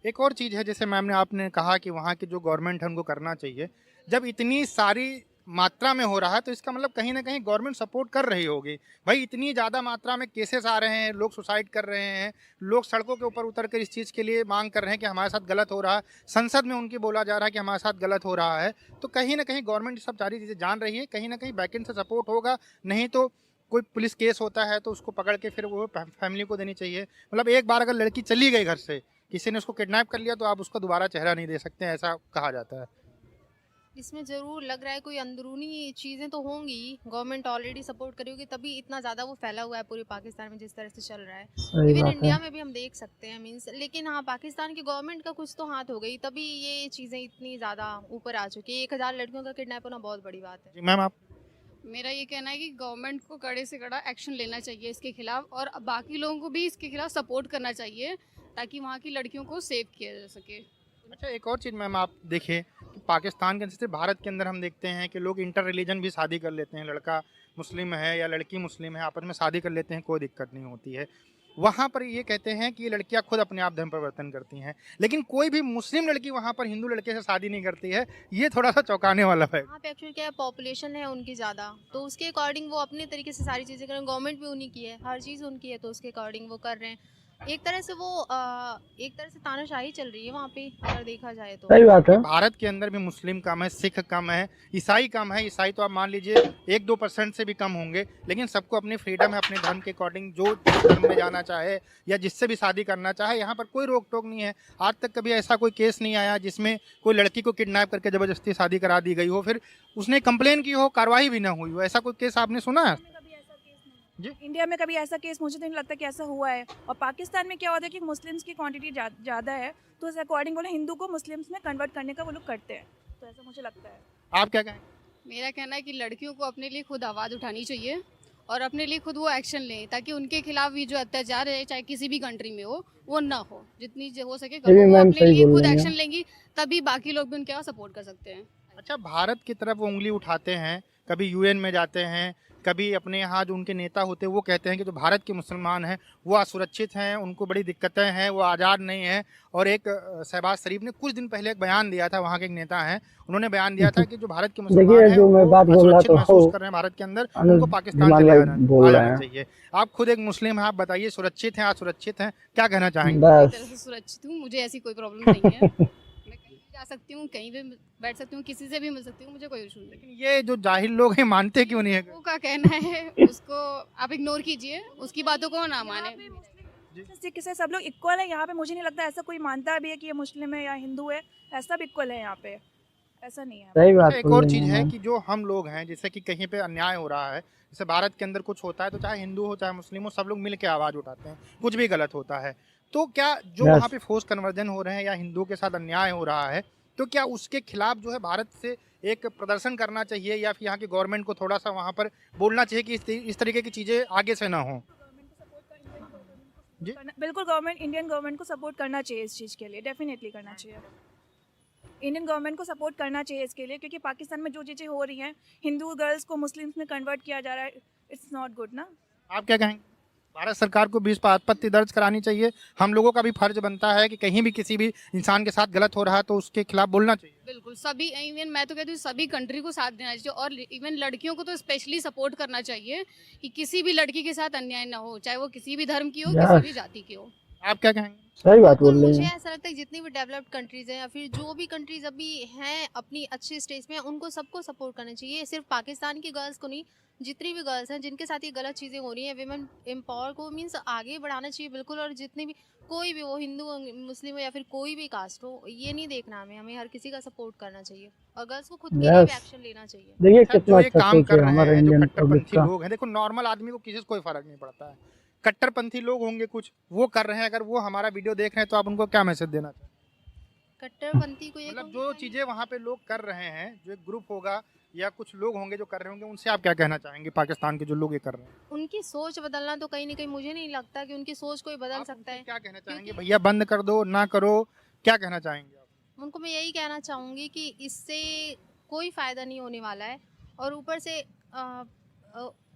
[SPEAKER 1] एक और चीज़ है जैसे मैम ने आपने कहा कि वहाँ की जो गवर्नमेंट है उनको करना चाहिए। जब इतनी सारी मात्रा में हो रहा है तो इसका मतलब कहीं ना कहीं गवर्नमेंट सपोर्ट कर रही होगी। भाई इतनी ज़्यादा मात्रा में केसेस आ रहे हैं, लोग सुसाइड कर रहे हैं, लोग सड़कों के ऊपर उतर कर इस चीज़ के लिए मांग कर रहे हैं कि हमारे साथ गलत हो रहा है, संसद में उनकी बोला जा रहा है कि हमारे साथ गलत हो रहा है। तो कहीं ना कहीं गवर्नमेंट ये सब सारी चीज़ें जान रही है, कहीं ना कहीं बैकेंड से सपोर्ट होगा। नहीं तो कोई पुलिस केस होता है तो उसको पकड़ के फिर वो फैमिली को देनी चाहिए। मतलब एक बार अगर लड़की चली गई घर से, किसी ने उसको किडनैप कर लिया तो आप उसका दोबारा चेहरा नहीं दे सकते, ऐसा कहा जाता है।
[SPEAKER 8] इसमें ज़रूर लग रहा है कोई अंदरूनी चीज़ें तो होंगी, गवर्नमेंट ऑलरेडी सपोर्ट करी होगी तभी इतना ज़्यादा वो फैला हुआ है पूरे पाकिस्तान में जिस तरह से चल रहा है।
[SPEAKER 7] सही
[SPEAKER 8] इवन
[SPEAKER 7] बात है।
[SPEAKER 8] इंडिया में भी हम देख सकते हैं मीन्स, लेकिन हाँ पाकिस्तान की गवर्नमेंट का कुछ तो हाथ हो गई तभी ये चीज़ें इतनी ज़्यादा ऊपर आ चुकी है। 1000 लड़कियों का किडनैप होना बहुत बड़ी बात है।
[SPEAKER 1] जी मैम आप
[SPEAKER 2] मेरा ये कहना है कि गवर्नमेंट को कड़े से कड़ा एक्शन लेना चाहिए इसके खिलाफ और बाकी लोगों को भी इसके खिलाफ सपोर्ट करना चाहिए ताकि वहाँ की लड़कियों को सेव किया जा सके।
[SPEAKER 1] अच्छा एक और चीज़ मैम आप देखिए कि पाकिस्तान के जैसे भारत के अंदर हम देखते हैं कि लोग इंटर रिलीजन भी शादी कर लेते हैं, लड़का मुस्लिम है या लड़की मुस्लिम है आपस में शादी कर लेते हैं, कोई दिक्कत नहीं होती है। वहाँ पर ये कहते हैं कि ये लड़कियाँ खुद अपने आप धर्म परिवर्तन करती हैं, लेकिन कोई भी मुस्लिम लड़की वहाँ पर हिंदू लड़के से शादी नहीं करती है। ये थोड़ा सा चौंकाने वाला है।
[SPEAKER 8] वहाँ पे एक्चुअली क्या है, पॉपुलेशन है उनकी ज़्यादा, तो उसके अकॉर्डिंग वो अपने तरीके से सारी चीज़ें कर रहे हैं। गवर्नमेंट भी उन्हीं की है, हर चीज़ उनकी है, तो उसके अकॉर्डिंग वो कर रहे हैं। एक तरह से वो एक तरह से तानाशाही चल रही है वहाँ पे अगर देखा जाए तो।
[SPEAKER 7] सही बात है।
[SPEAKER 1] भारत के अंदर भी मुस्लिम कम है, सिख कम है, ईसाई कम है। ईसाई तो आप मान लीजिए 1-2% से भी कम होंगे, लेकिन सबको अपनी फ्रीडम है अपने धर्म के अकॉर्डिंग जो धर्म में जाना चाहे या जिससे भी शादी करना चाहे, यहाँ पर कोई रोक टोक नहीं है। आज तक कभी ऐसा कोई केस नहीं आया जिसमें कोई लड़की को किडनैप करके ज़बरदस्ती शादी करा दी गई हो, फिर उसने कंप्लेन की हो, कार्रवाई भी ना हुई हो। ऐसा कोई केस आपने सुना है? जी?
[SPEAKER 3] इंडिया में कभी ऐसा केस मुझे तो नहीं लगता कि ऐसा हुआ है। और पाकिस्तान में क्या होता है कि मुस्लिम्स की क्वांटिटी ज़्यादा है, तो उस अकॉर्डिंग वो हिंदू को मुस्लिम्स में कन्वर्ट करने का वो लोग करते हैं, तो ऐसा मुझे लगता है।
[SPEAKER 1] आप क्या कहें?
[SPEAKER 2] मेरा कहना है कि लड़कियों को अपने लिए खुद आवाज़ उठानी चाहिए और अपने लिए खुद वो एक्शन लें ताकि उनके खिलाफ भी जो अत्याचार है चाहे किसी भी कंट्री में हो वो ना हो। जितनी हो सके
[SPEAKER 7] ये भी
[SPEAKER 2] वो
[SPEAKER 7] मैम
[SPEAKER 2] अपने
[SPEAKER 7] सही
[SPEAKER 2] लिए
[SPEAKER 7] बोल
[SPEAKER 2] खुद
[SPEAKER 7] रही हैं।
[SPEAKER 2] एक्शन लेंगी तभी बाकी लोग भी उनके सपोर्ट कर सकते हैं।
[SPEAKER 1] अच्छा भारत की तरफ वो उंगली उठाते हैं, कभी यूएन में जाते हैं, कभी अपने यहाँ जो उनके नेता होते हैं वो कहते हैं कि जो भारत के मुसलमान हैं वो असुरक्षित हैं, उनको बड़ी दिक्कतें हैं, वो आज़ाद नहीं हैं। और एक शहबाज शरीफ ने कुछ दिन पहले एक बयान दिया था, वहाँ के एक नेता हैं, उन्होंने बयान दिया था कि जो भारत के मुसलमान
[SPEAKER 7] देखिए
[SPEAKER 1] हैं
[SPEAKER 7] जो मैं
[SPEAKER 1] वो
[SPEAKER 7] बात बोल रहा
[SPEAKER 1] असुरक्षित
[SPEAKER 7] था
[SPEAKER 1] महसूस
[SPEAKER 7] वो
[SPEAKER 1] कर रहे हैं भारत के अंदर,
[SPEAKER 7] अनुज
[SPEAKER 1] उनको पाकिस्तान
[SPEAKER 7] धीमान
[SPEAKER 1] चले
[SPEAKER 7] भाई बोल
[SPEAKER 1] आ
[SPEAKER 7] रहे
[SPEAKER 1] जाना
[SPEAKER 7] हैं।
[SPEAKER 1] चाहिए। आप खुद एक मुस्लिम हैं, आप बताइए सुरक्षित हैं असुरक्षित हैं, क्या कहना चाहेंगे?
[SPEAKER 2] पूरी
[SPEAKER 7] बस
[SPEAKER 2] तरह से सुरक्षित हूँ, मुझे ऐसी कोई प्रॉब्लम नहीं है। मैं कहीं भी जा सकती हूँ, कहीं भी बैठ सकती हूँ, किसी से भी मिल सकती हूँ, मुझे कोई इशू नहीं।
[SPEAKER 1] लेकिन ये जो जाहिल लोग हैं मानते क्यों नहीं है?
[SPEAKER 2] लोगों का कहना है उसको आप इग्नोर कीजिए, उसकी बातों को ना माने।
[SPEAKER 3] सिख से सब लोग इक्वल है यहाँ पे, मुझे नहीं लगता ऐसा कोई मानता भी है कि ये मुस्लिम है या हिंदू है, ऐसा भी इक्वल है यहाँ पे, ऐसा नहीं है।
[SPEAKER 7] सही बात
[SPEAKER 1] अच्छा, एक
[SPEAKER 7] बोल
[SPEAKER 1] और
[SPEAKER 7] रही
[SPEAKER 1] चीज़
[SPEAKER 7] हैं
[SPEAKER 1] है
[SPEAKER 7] मैम।
[SPEAKER 1] कि जो हम लोग हैं जैसे कि कहीं पे अन्याय हो रहा है, जैसे भारत के अंदर कुछ होता है तो चाहे हिंदू हो चाहे मुस्लिम हो, सब लोग मिल के आवाज़ उठाते हैं, कुछ भी गलत होता है तो क्या जो
[SPEAKER 7] Yes.
[SPEAKER 1] वहाँ पे फोर्स कन्वर्जन हो रहे हैं या हिंदुओं के साथ अन्याय हो रहा है तो क्या उसके खिलाफ जो है भारत से एक प्रदर्शन करना चाहिए या फिर यहाँ की गवर्नमेंट को थोड़ा सा वहाँ पर बोलना चाहिए कि इस तरीके की चीज़ें आगे से ना हो? जी?
[SPEAKER 3] बिल्कुल गवर्नमेंट, इंडियन गवर्नमेंट को सपोर्ट करना चाहिए इस चीज़ के लिए, डेफिनेटली करना चाहिए। इंडियन गवर्नमेंट को सपोर्ट करना चाहिए इसके लिए, क्योंकि पाकिस्तान में जो चीज़ें हो रही हैं, हिंदू गर्ल्स को मुस्लिम्स में कन्वर्ट किया जा रहा है, इट्स नॉट गुड ना।
[SPEAKER 1] आप क्या कहेंगे? भारत सरकार को भी इस पर आपत्ति दर्ज करानी चाहिए। हम लोगों का भी फर्ज बनता है कि कहीं भी किसी भी इंसान के साथ गलत हो रहा है तो उसके खिलाफ बोलना चाहिए।
[SPEAKER 2] बिल्कुल, सभी इवन मैं तो कहती हूँ सभी कंट्री को साथ देना चाहिए और इवन लड़कियों को तो स्पेशली सपोर्ट करना चाहिए कि किसी भी लड़की के साथ अन्याय ना हो, चाहे वो किसी भी धर्म की हो,
[SPEAKER 7] Yes.
[SPEAKER 2] किसी भी जाति की हो।
[SPEAKER 1] आप क्या कहेंगे?
[SPEAKER 7] सही बात
[SPEAKER 8] बिल्कुल,
[SPEAKER 7] बोल रही
[SPEAKER 8] मुझे
[SPEAKER 7] हैं।
[SPEAKER 8] ऐसा लगता है जितनी भी डेवलप्ड कंट्रीज हैं या फिर जो भी कंट्रीज अभी हैं अपनी अच्छी स्टेज में, उनको सबको सपोर्ट करना चाहिए। सिर्फ पाकिस्तान की गर्ल्स को नहीं, जितनी भी गर्ल्स हैं जिनके साथ ये गलत चीज़ें हो रही हैं, विमेन एम्पावर को मीन्स आगे बढ़ाना चाहिए बिल्कुल। और जितनी भी कोई भी हो, हिंदू हो, मुस्लिम हो या फिर कोई भी कास्ट हो, ये नहीं देखना हमें, हमें हर किसी का सपोर्ट करना चाहिए और गर्ल्स को खुद के लिए भी
[SPEAKER 7] Yes.
[SPEAKER 8] एक्शन लेना चाहिए।
[SPEAKER 7] देखिए
[SPEAKER 1] सर,
[SPEAKER 7] कितना
[SPEAKER 1] जो ये
[SPEAKER 7] अच्छा
[SPEAKER 1] काम
[SPEAKER 7] सोच
[SPEAKER 1] कर
[SPEAKER 7] है
[SPEAKER 1] रहे
[SPEAKER 7] हमारे
[SPEAKER 1] हैं, जो
[SPEAKER 7] इंडियन पब्लिक
[SPEAKER 1] कट्टरपंथी
[SPEAKER 7] का।
[SPEAKER 1] लोग हैं, देखो नॉर्मल आदमी को किसी से कोई फर्क नहीं पड़ता है। कट्टरपंथी लोग होंगे कुछ, वो कर रहे हैं, अगर वो हमारा वीडियो देख रहे हैं तो आप उनको क्या मैसेज देना चाहेंगे?
[SPEAKER 8] कट्टरपंथी को ये
[SPEAKER 1] मतलब
[SPEAKER 8] कहूँगी
[SPEAKER 1] जो
[SPEAKER 8] भाई-
[SPEAKER 1] चीजें वहाँ पे लोग कर रहे हैं, जो एक ग्रुप होगा या कुछ लोग होंगे जो कर रहे होंगे, उनसे आप क्या कहना चाहेंगे? पाकिस्तान के जो लोग ये कर रहे हैं,
[SPEAKER 8] उनकी सोच बदलना तो कहीं ना कहीं मुझे नहीं लगता कि उनकी सोच कोई बदल
[SPEAKER 1] आप
[SPEAKER 8] सकता
[SPEAKER 1] उनसे
[SPEAKER 8] है।
[SPEAKER 1] क्या कहना चाहेंगे?
[SPEAKER 8] क्योंकि-
[SPEAKER 1] भैया बंद कर दो, ना करो, क्या कहना चाहेंगे आप?
[SPEAKER 8] उनको मैं यही कहना चाहूँगी कि इससे कोई फ़ायदा नहीं होने वाला है और ऊपर से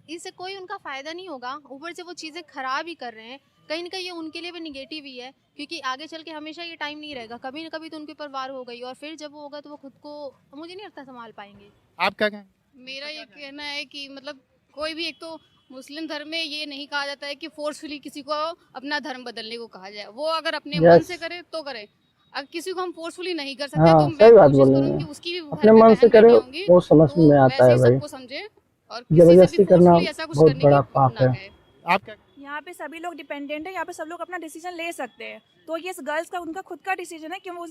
[SPEAKER 8] इससे कोई उनका फ़ायदा नहीं होगा। ऊपर से वो चीज़ें ख़राब ही कर रहे हैं, कहीं ना कहीं ये उनके लिए भी निगेटिव ही है, क्योंकि आगे चल के हमेशा ये टाइम नहीं रहेगा, कभी ना कभी तो उनके ऊपर वार हो गई और फिर जब वो होगा तो वो खुद को मुझे नहीं लगता संभाल पाएंगे।
[SPEAKER 1] आप क्या कहेंगे?
[SPEAKER 2] मेरा ये कहना है कि मतलब कोई भी, एक तो मुस्लिम धर्म में ये नहीं कहा जाता है कि फोर्सफुली किसी को अपना धर्म बदलने को कहा जाए। वो अगर अपने मन
[SPEAKER 7] Yes.
[SPEAKER 2] से करे तो करे, अगर किसी को हम फोर्सफुली नहीं कर सकते
[SPEAKER 7] हाँ,
[SPEAKER 2] तो
[SPEAKER 7] सही
[SPEAKER 2] मैं
[SPEAKER 7] बात
[SPEAKER 2] कोशिश
[SPEAKER 7] बोल रहे
[SPEAKER 2] करूंगी
[SPEAKER 7] हैं।
[SPEAKER 2] उसकी भी
[SPEAKER 7] अपने
[SPEAKER 2] घर में
[SPEAKER 7] मन से
[SPEAKER 2] बहन
[SPEAKER 7] करे
[SPEAKER 2] बेटियां होंगी
[SPEAKER 7] वो समझ
[SPEAKER 2] तो
[SPEAKER 7] में आता
[SPEAKER 2] वैसे
[SPEAKER 7] है
[SPEAKER 2] ही
[SPEAKER 7] भाई।
[SPEAKER 2] सबको समझे और किसी से
[SPEAKER 7] जबरदस्ती
[SPEAKER 2] भी
[SPEAKER 7] करना
[SPEAKER 2] फोर्सफुली ऐसा कुछ
[SPEAKER 7] बहुत
[SPEAKER 2] करने
[SPEAKER 7] बड़ा
[SPEAKER 2] की
[SPEAKER 7] पाप
[SPEAKER 2] ना
[SPEAKER 7] है।
[SPEAKER 2] कहे।
[SPEAKER 1] आप क्या?
[SPEAKER 3] यहाँ पे सभी लोग डिपेंडेंट है, यहाँ पे सब लोग अपना डिसीजन ले सकते हैं। तो ये गर्ल्स का उनका खुद का डिसीजन है कि वो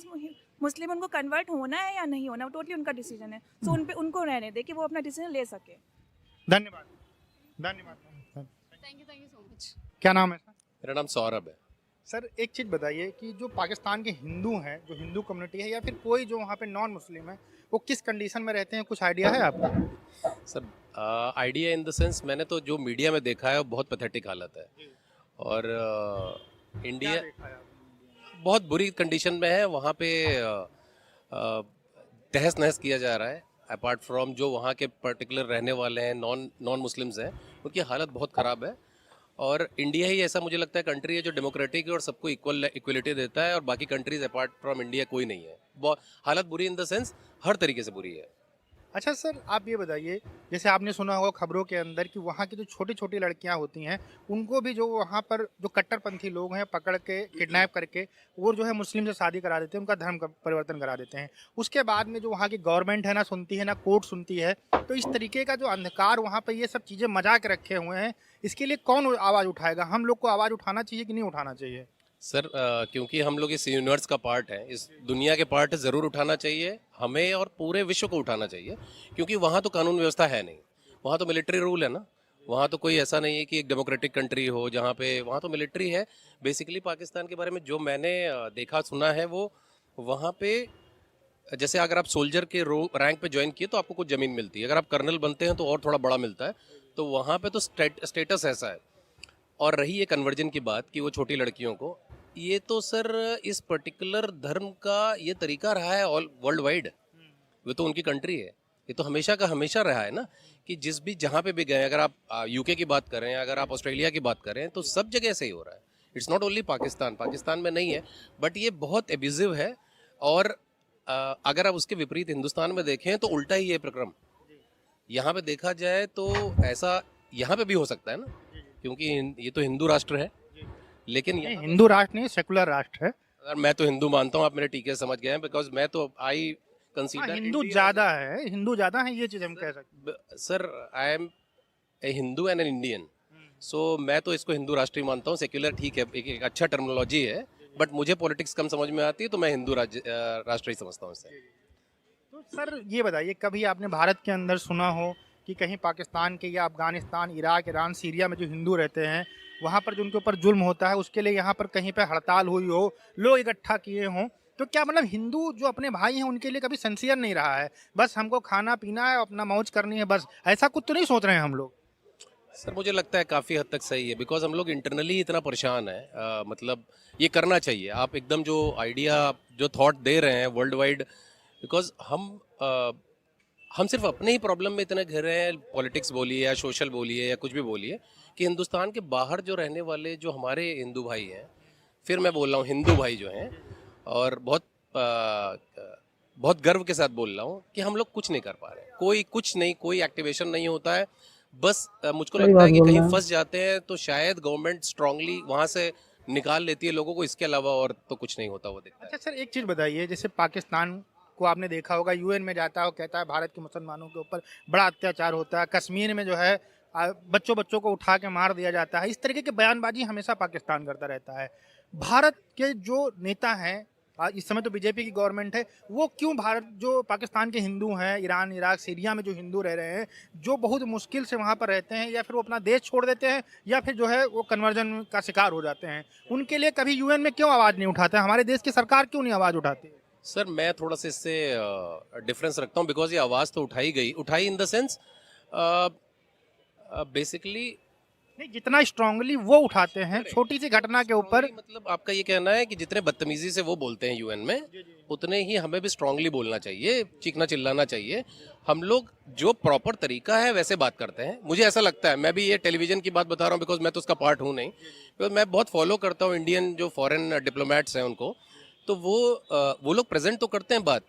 [SPEAKER 3] मुस्लिम उनको कन्वर्ट होना है या नहीं होना, वो टोटली उनका डिसीजन है। सो उन पे उनको रहने दे कि वो अपना डिसीजन ले सके।
[SPEAKER 1] धन्यवाद, धन्यवाद।
[SPEAKER 2] Thank you so much.
[SPEAKER 1] क्या नाम है सर?
[SPEAKER 5] मेरा नाम सौरभ है।
[SPEAKER 1] सर एक चीज़ बताइए कि जो पाकिस्तान के हिंदू हैं, जो हिंदू कम्युनिटी है या फिर कोई जो वहाँ पे नॉन मुस्लिम है, वो किस कंडीशन में रहते हैं, कुछ आइडिया है आपको?
[SPEAKER 5] Sir idea in the sense, मैंने तो जो मीडिया में देखा है वो बहुत पैथेटिक हालत है और इंडिया
[SPEAKER 1] क्या देखा है आपने?
[SPEAKER 5] बहुत बुरी कंडीशन में है। वहाँ पे तहस नहस किया जा रहा है। अपार्ट फ्रॉम जो वहाँ के पर्टिकुलर रहने वाले हैं, नॉन मुस्लिम्स हैं, उनकी हालत बहुत ख़राब है। और इंडिया ही ऐसा मुझे लगता है कंट्री है जो डेमोक्रेटिक है और सबको इक्वलिटी देता है, और बाकी कंट्रीज अपार्ट फ्रॉम इंडिया कोई नहीं है। बहुत हालत बुरी इन द सेंस, हर तरीके से बुरी है।
[SPEAKER 1] अच्छा सर, आप ये बताइए, जैसे आपने सुना होगा खबरों के अंदर कि वहाँ की जो छोटी छोटी लड़कियाँ होती हैं, उनको भी जो वहाँ पर जो कट्टरपंथी लोग हैं पकड़ के किडनैप करके वो जो है मुस्लिम से शादी करा देते हैं, उनका धर्म का परिवर्तन करा देते हैं। उसके बाद में जो वहाँ की गवर्नमेंट है ना सुनती है ना कोर्ट सुनती है। तो इस तरीके का जो अंधकार वहाँ पर ये सब चीज़ें मजा के रखे हुए हैं, इसके लिए कौन आवाज़ उठाएगा? हम लोग को आवाज़ उठाना चाहिए कि नहीं उठाना चाहिए?
[SPEAKER 5] सर क्योंकि हम लोग इस यूनिवर्स का पार्ट हैं, इस दुनिया के पार्ट, ज़रूर उठाना चाहिए हमें और पूरे विश्व को उठाना चाहिए, क्योंकि वहाँ तो कानून व्यवस्था है नहीं, वहाँ तो मिलिट्री रूल है ना। वहाँ तो कोई ऐसा नहीं है कि एक डेमोक्रेटिक कंट्री हो जहाँ पे, वहाँ तो मिलिट्री है। बेसिकली पाकिस्तान के बारे में जो मैंने देखा सुना है, वो वहाँ पे जैसे अगर आप सोल्जर के रैंक पे ज्वाइन किए तो आपको कुछ ज़मीन मिलती है, अगर आप कर्नल बनते हैं तो और थोड़ा बड़ा मिलता है। तो वहाँ पे तो स्टेटस ऐसा है। और रही ये कन्वर्जन की बात कि वो छोटी लड़कियों को, ये तो सर इस पर्टिकुलर धर्म का ये तरीका रहा है ऑल वर्ल्ड वाइड। वो तो उनकी कंट्री है, ये तो हमेशा का हमेशा रहा है ना, कि जिस भी जहाँ पे भी गए, अगर आप यूके की बात करें, अगर आप ऑस्ट्रेलिया की बात करें, तो सब जगह से ही हो रहा है। इट्स नॉट ओनली पाकिस्तान में नहीं है, बट ये बहुत एब्यूजिव है। और अगर आप उसके विपरीत हिंदुस्तान में देखें तो उल्टा ही है प्रक्रम। यहाँ पे देखा जाए तो ऐसा यहाँ पे भी हो सकता है ना, क्योंकि ये तो हिंदू राष्ट्र है। लेकिन
[SPEAKER 1] नहीं,
[SPEAKER 5] यहाँ पे-
[SPEAKER 1] हिंदू राष्ट्र नहीं, सेकुलर राष्ट्र है।
[SPEAKER 5] अगर मैं तो हिंदू मानता हूँ, आप मेरे टीके समझ गए हैं, बिकॉज मैं तो आई
[SPEAKER 1] हाँ,
[SPEAKER 5] कंसीडर
[SPEAKER 1] हिंदू ज़्यादा है, हिंदू ज़्यादा है, ये चीज़ हम कह सकते हैं।
[SPEAKER 5] Sir I am a Hindu and an Indian, so मैं तो इसको हिंदू राष्ट्र ही मानता हूँ। सेक्युलर ठीक है, एक अच्छा टर्मिनोलॉजी है, बट मुझे पॉलिटिक्स कम समझ में आती है, तो मैं हिंदू राष्ट्र ही समझता हूँ इसे।
[SPEAKER 1] तो सर ये बताइए, कभी आपने भारत के अंदर सुना हो कि कहीं पाकिस्तान के या अफगानिस्तान, इराक, ईरान, सीरिया में जो हिंदू रहते हैं, वहाँ पर जो उनके ऊपर जुल्म होता है, उसके लिए यहाँ पर कहीं पे हड़ताल हुई हो, लोग इकट्ठा किए हों, तो क्या मतलब हिंदू जो अपने भाई हैं उनके लिए कभी सिंसियर नहीं रहा है, बस हमको खाना पीना है, अपना मौज करनी है, बस ऐसा कुछ तो नहीं सोच रहे हैं हम लोग?
[SPEAKER 5] सर मुझे लगता है काफ़ी हद तक सही है, बिकॉज हम लोग इंटरनली इतना परेशान है। मतलब ये करना चाहिए, आप एकदम जो आइडिया, जो थॉट दे रहे हैं वर्ल्ड वाइड, बिकॉज हम सिर्फ अपने ही प्रॉब्लम में इतने घिरे हैं, पॉलिटिक्स बोलिए या सोशल बोलिए या कुछ भी बोलिए, कि हिंदुस्तान के बाहर जो रहने वाले जो हमारे हिंदू भाई हैं, फिर मैं बोल रहा हूँ हिंदू भाई जो हैं, और बहुत गर्व के साथ बोल रहा हूँ कि हम लोग कुछ नहीं कर पा रहे, कोई कुछ नहीं, कोई एक्टिवेशन नहीं होता है। बस मुझको
[SPEAKER 7] सही
[SPEAKER 5] लगता
[SPEAKER 7] बात
[SPEAKER 5] है कि
[SPEAKER 7] बोल
[SPEAKER 5] कहीं
[SPEAKER 7] रहे हैं।
[SPEAKER 5] फंस जाते हैं तो शायद गवर्नमेंट स्ट्रांगली वहाँ से निकाल लेती है लोगों को, इसके अलावा और तो कुछ नहीं होता वो दिखता है।
[SPEAKER 1] अच्छा सर, एक चीज़ बताइए, जैसे पाकिस्तान को आपने देखा होगा, यूएन में जाता है और कहता है भारत के मुसलमानों के ऊपर बड़ा अत्याचार होता है, कश्मीर में जो है बच्चों बच्चों को उठा के मार दिया जाता है, इस तरीके की बयानबाजी हमेशा पाकिस्तान करता रहता है। भारत के जो नेता हैं, इस समय तो बीजेपी की गवर्नमेंट है, वो क्यों भारत जो पाकिस्तान के हिंदू हैं, ईरान, इराक, सीरिया में जो हिंदू रह रहे हैं, जो बहुत मुश्किल से वहाँ पर रहते हैं, या फिर वो अपना देश छोड़ देते हैं, या फिर जो है वो कन्वर्जन का शिकार हो जाते हैं, उनके लिए कभी यूएन में क्यों आवाज़ नहीं उठाते? हमारे देश की सरकार क्यों नहीं आवाज़ उठाती?
[SPEAKER 5] सर मैं थोड़ा सा इससे डिफरेंस रखता हूँ, बिकॉज ये आवाज़ तो उठाई इन द सेंस बेसिकली
[SPEAKER 1] नहीं, जितना स्ट्रांगली वो उठाते हैं छोटी सी घटना के ऊपर।
[SPEAKER 5] मतलब आपका ये कहना है कि जितने बदतमीजी से वो बोलते हैं यूएन में, उतने ही हमें भी स्ट्रांगली बोलना चाहिए, चीखना चिल्लाना चाहिए। हम लोग जो प्रॉपर तरीका है वैसे बात करते हैं, मुझे ऐसा लगता है। मैं भी ये टेलीविजन की बात बता रहा हूँ बिकॉज मैं तो उसका पार्ट हूँ नहीं, बिकॉज मैं बहुत फॉलो करता हूँ इंडियन जो फॉरेन डिप्लोमेट्स हैं उनको, तो वो लोग प्रेजेंट तो करते हैं बात।